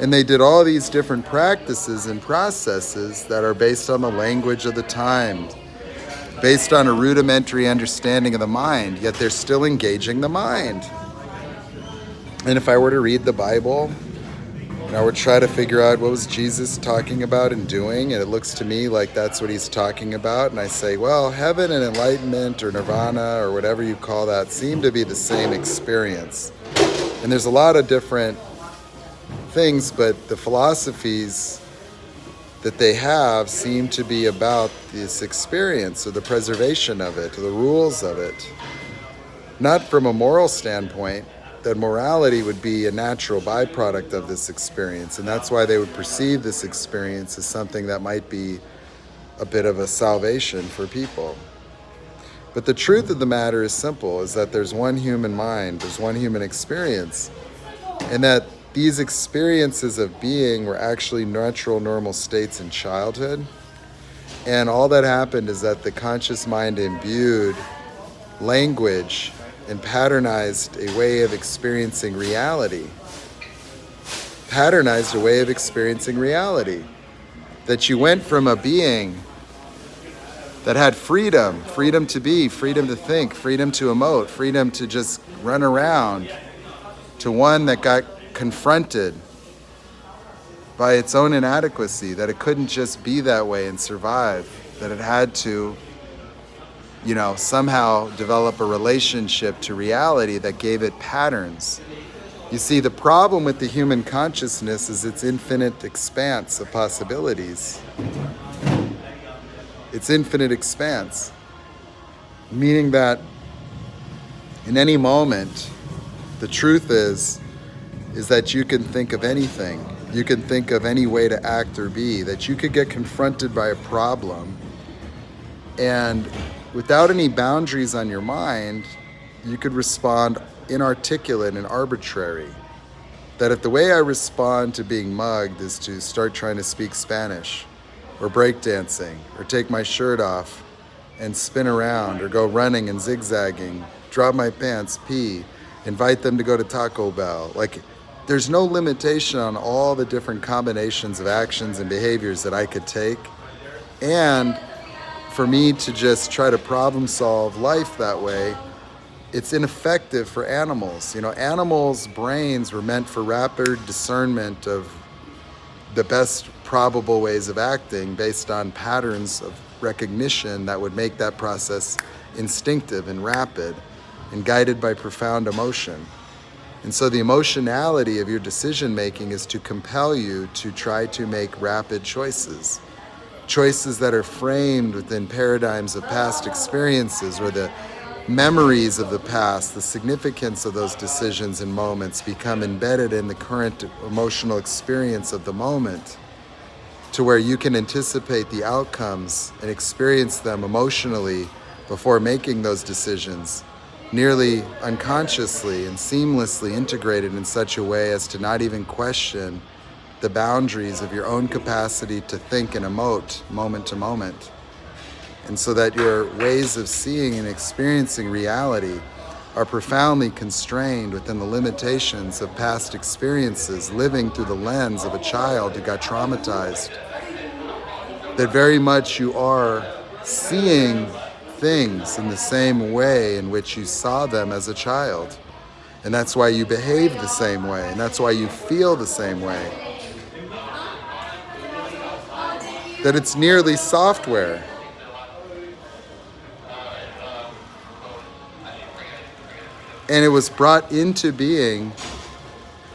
A: And they did all these different practices and processes that are based on the language of the time, based on a rudimentary understanding of the mind, yet they're still engaging the mind. And if I were to read the Bible, and I would try to figure out what was Jesus talking about and doing, and it looks to me like that's what he's talking about, and I say, well, heaven and enlightenment or nirvana or whatever you call that seem to be the same experience. And there's a lot of different things, but the philosophies that they have seem to be about this experience or the preservation of it, or the rules of it. Not from a moral standpoint, that morality would be a natural byproduct of this experience, and that's why they would perceive this experience as something that might be a bit of a salvation for people. But the truth of the matter is simple, is that there's one human mind, there's one human experience, and that these experiences of being were actually natural, normal states in childhood. And all that happened is that the conscious mind imbued language and patternized a way of experiencing reality. Patternized a way of experiencing reality. That you went from a being that had freedom, freedom to be, freedom to think, freedom to emote, freedom to just run around, to one that got confronted by its own inadequacy, that it couldn't just be that way and survive, that it had to, somehow develop a relationship to reality that gave it patterns. You see, the problem with the human consciousness is its infinite expanse of possibilities. It's infinite expanse, meaning that in any moment, the truth is that you can think of anything. You can think of any way to act or be, that you could get confronted by a problem, and without any boundaries on your mind, you could respond inarticulate and arbitrary. That if the way I respond to being mugged is to start trying to speak Spanish, or breakdancing, or take my shirt off and spin around, or go running and zigzagging, drop my pants, pee, invite them to go to Taco Bell, there's no limitation on all the different combinations of actions and behaviors that I could take. And for me to just try to problem solve life that way, it's ineffective for animals. Animals' brains were meant for rapid discernment of the best probable ways of acting based on patterns of recognition that would make that process instinctive and rapid and guided by profound emotion. And so the emotionality of your decision making is to compel you to try to make rapid choices. Choices that are framed within paradigms of past experiences, where the memories of the past, the significance of those decisions and moments become embedded in the current emotional experience of the moment, to where you can anticipate the outcomes and experience them emotionally before making those decisions, nearly unconsciously and seamlessly integrated in such a way as to not even question the boundaries of your own capacity to think and emote moment to moment. And so that your ways of seeing and experiencing reality are profoundly constrained within the limitations of past experiences, living through the lens of a child who got traumatized. That very much you are seeing things in the same way in which you saw them as a child. And that's why you behave the same way, and that's why you feel the same way. That it's nearly software. And it was brought into being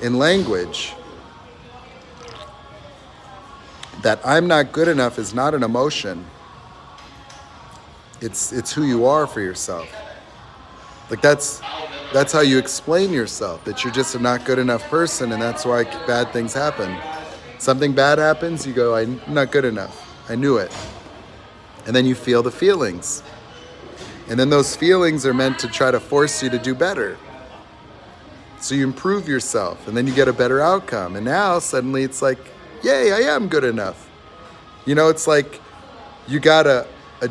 A: in language. That I'm not good enough is not an emotion. It's who you are for yourself. Like that's how you explain yourself, that you're just a not good enough person, and that's why bad things happen. Something bad happens, you go, I'm not good enough. I knew it. And then you feel the feelings. And then those feelings are meant to try to force you to do better. So you improve yourself, and then you get a better outcome. And now suddenly it's like, yay, I am good enough. You know, it's like you got a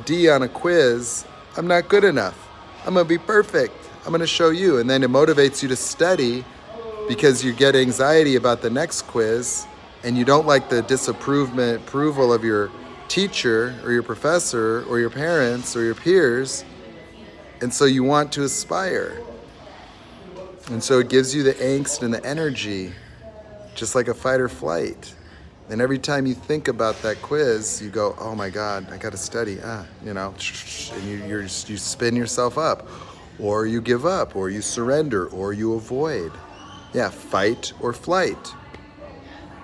A: D on a quiz. I'm not good enough. I'm going to be perfect. I'm going to show you. And then it motivates you to study because you get anxiety about the next quiz, and you don't like the approval of your teacher or your professor or your parents or your peers. And so you want to aspire. And so it gives you the angst and the energy, just like a fight or flight. And every time you think about that quiz, you go, oh my God, I got to study, you know, and you spin yourself up, or you give up, or you surrender, or you avoid. Yeah, fight or flight.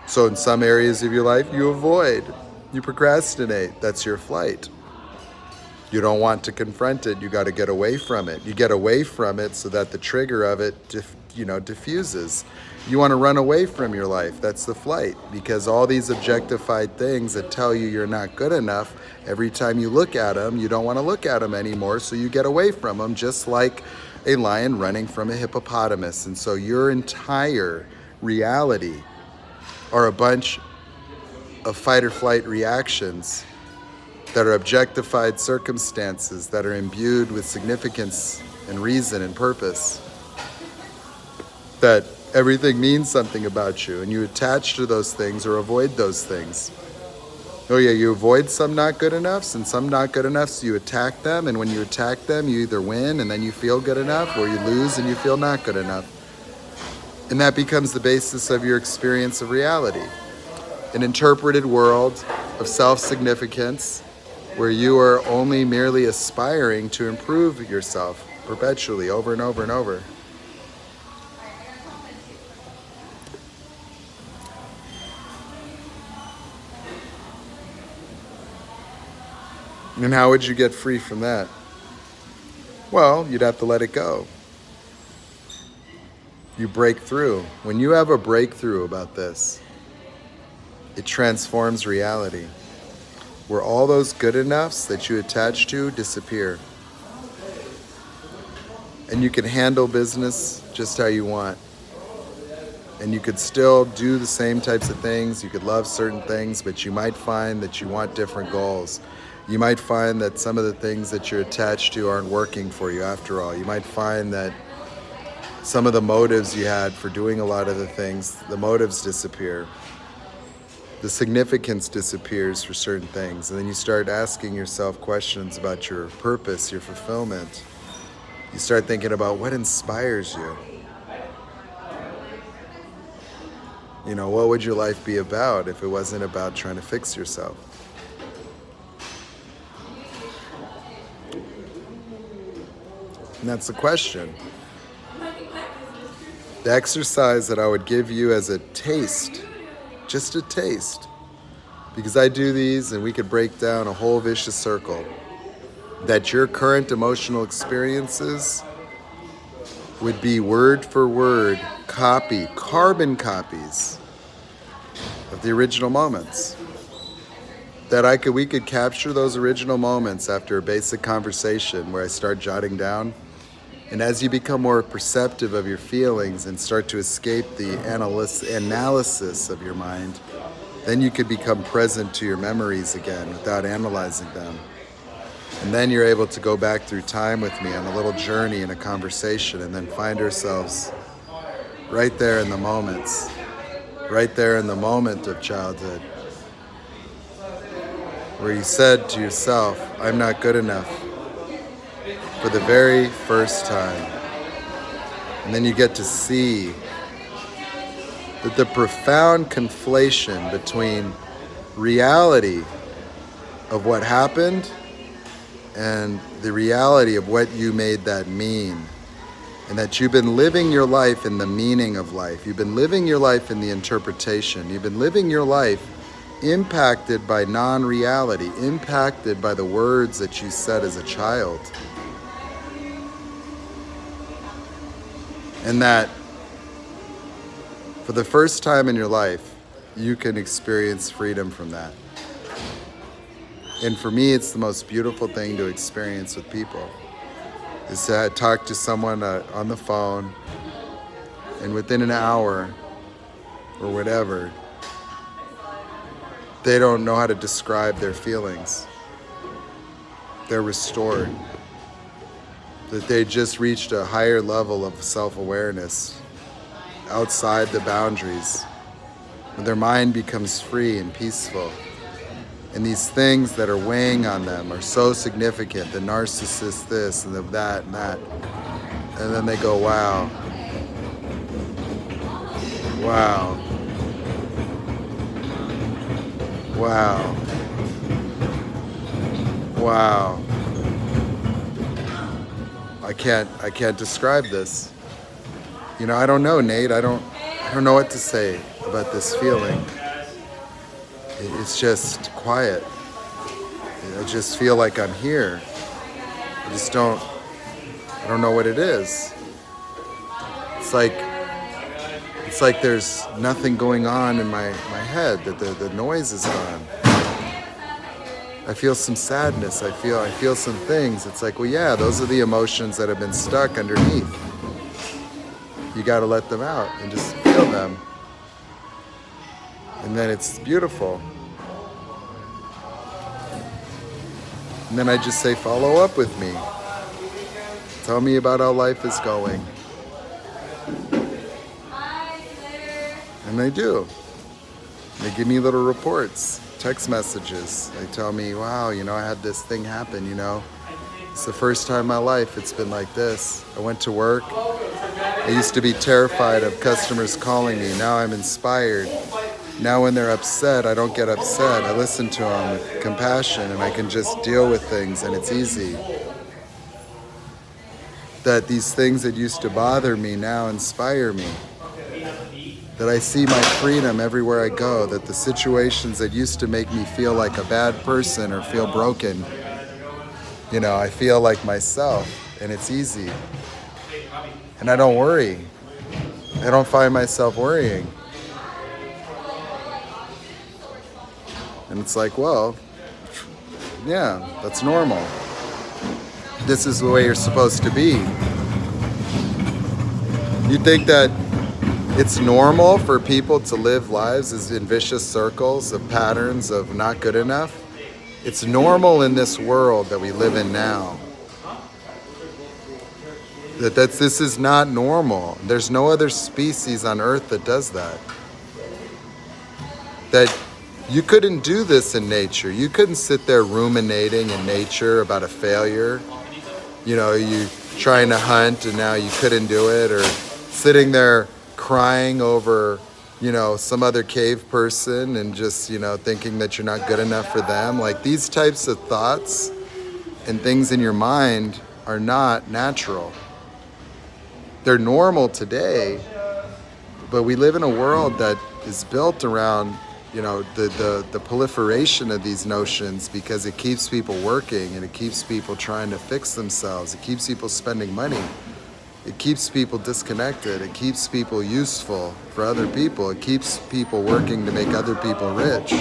A: So in some areas of your life, you avoid, you procrastinate, that's your flight. You don't want to confront it, you got to get away from it. You get away from it so that the trigger of it diffuses. You want to run away from your life, that's the flight, because all these objectified things that tell you you're not good enough, every time you look at them, you don't want to look at them anymore, so you get away from them, just like a lion running from a hippopotamus. And so your entire reality are a bunch of fight or flight reactions that are objectified circumstances that are imbued with significance and reason and purpose. That everything means something about you, and you attach to those things or avoid those things. Oh yeah, you avoid some not good enoughs and some not good enoughs, so you attack them, and when you attack them, you either win and then you feel good enough, or you lose and you feel not good enough. And that becomes the basis of your experience of reality. An interpreted world of self-significance where you are only merely aspiring to improve yourself perpetually over and over and over. And how would you get free from that? Well, you'd have to let it go. You break through. When you have a breakthrough about this, it transforms reality, where all those good enoughs that you attach to disappear. And you can handle business just how you want. And you could still do the same types of things. You could love certain things, but you might find that you want different goals. You might find that some of the things that you're attached to aren't working for you after all. You might find that some of the motives you had for doing a lot of the things, the motives disappear. The significance disappears for certain things. And then you start asking yourself questions about your purpose, your fulfillment. You start thinking about what inspires you. You know, what would your life be about if it wasn't about trying to fix yourself? And that's the question. The exercise that I would give you as a taste, just a taste, because I do these and we could break down a whole vicious circle, that your current emotional experiences would be word for word carbon copies of the original moments. That we could capture those original moments after a basic conversation where I start jotting down. And as you become more perceptive of your feelings and start to escape the analysis of your mind, then you could become present to your memories again without analyzing them. And then you're able to go back through time with me on a little journey in a conversation, and then find ourselves right there in the moments, right there in the moment of childhood, where you said to yourself, I'm not good enough, for the very first time. And then you get to see that the profound conflation between reality of what happened and the reality of what you made that mean. And that you've been living your life in the meaning of life. You've been living your life in the interpretation. You've been living your life impacted by non-reality, impacted by the words that you said as a child. And that for the first time in your life, you can experience freedom from that. And for me, it's the most beautiful thing to experience with people, is to talk to someone on the phone, and within an hour or whatever, they don't know how to describe their feelings. They're restored. That they just reached a higher level of self-awareness outside the boundaries. Their mind becomes free and peaceful. And these things that are weighing on them are so significant, the narcissist this and the that and that. And then they go, wow. Wow. Wow. Wow. I can't describe this. You know, I don't know, Nate. I don't know what to say about this feeling. It's just quiet. I just feel like I'm here. I don't know what it is. It's like there's nothing going on in my head, that the noise is gone. I feel some sadness. I feel some things. It's like, well, yeah, those are the emotions that have been stuck underneath. You got to let them out and just feel them. And then it's beautiful. And then I just say, follow up with me. Tell me about how life is going. And they do. They give me little reports, text messages. They tell me, wow, you know, I had this thing happen, you know. It's the first time in my life it's been like this. I went to work. I used to be terrified of customers calling me. Now I'm inspired. Now when they're upset, I don't get upset. I listen to them with compassion, and I can just deal with things, and it's easy. That these things that used to bother me now inspire me. That I see my freedom everywhere I go. That the situations that used to make me feel like a bad person or feel broken, you know, I feel like myself, and it's easy. And I don't worry. I don't find myself worrying. And it's like, well, yeah, that's normal. This is the way you're supposed to be. You think that it's normal for people to live lives as in vicious circles of patterns of not good enough? It's normal in this world that we live in now. This is not normal. There's no other species on Earth that does that. That you couldn't do this in nature. You couldn't sit there ruminating in nature about a failure. You know, you trying to hunt and now you couldn't do it, or sitting there crying over, you know, some other cave person and just, you know, thinking that you're not good enough for them. Like, these types of thoughts and things in your mind are not natural. They're normal today, but we live in a world that is built around, you know, the proliferation of these notions, because it keeps people working and it keeps people trying to fix themselves. It keeps people spending money. It keeps people disconnected. It keeps people useful for other people. It keeps people working to make other people rich.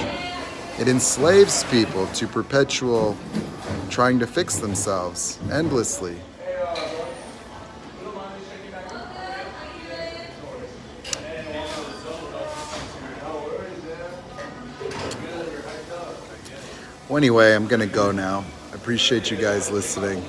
A: It enslaves people to perpetual trying to fix themselves endlessly. Well, anyway, I'm going to go now. I appreciate you guys listening.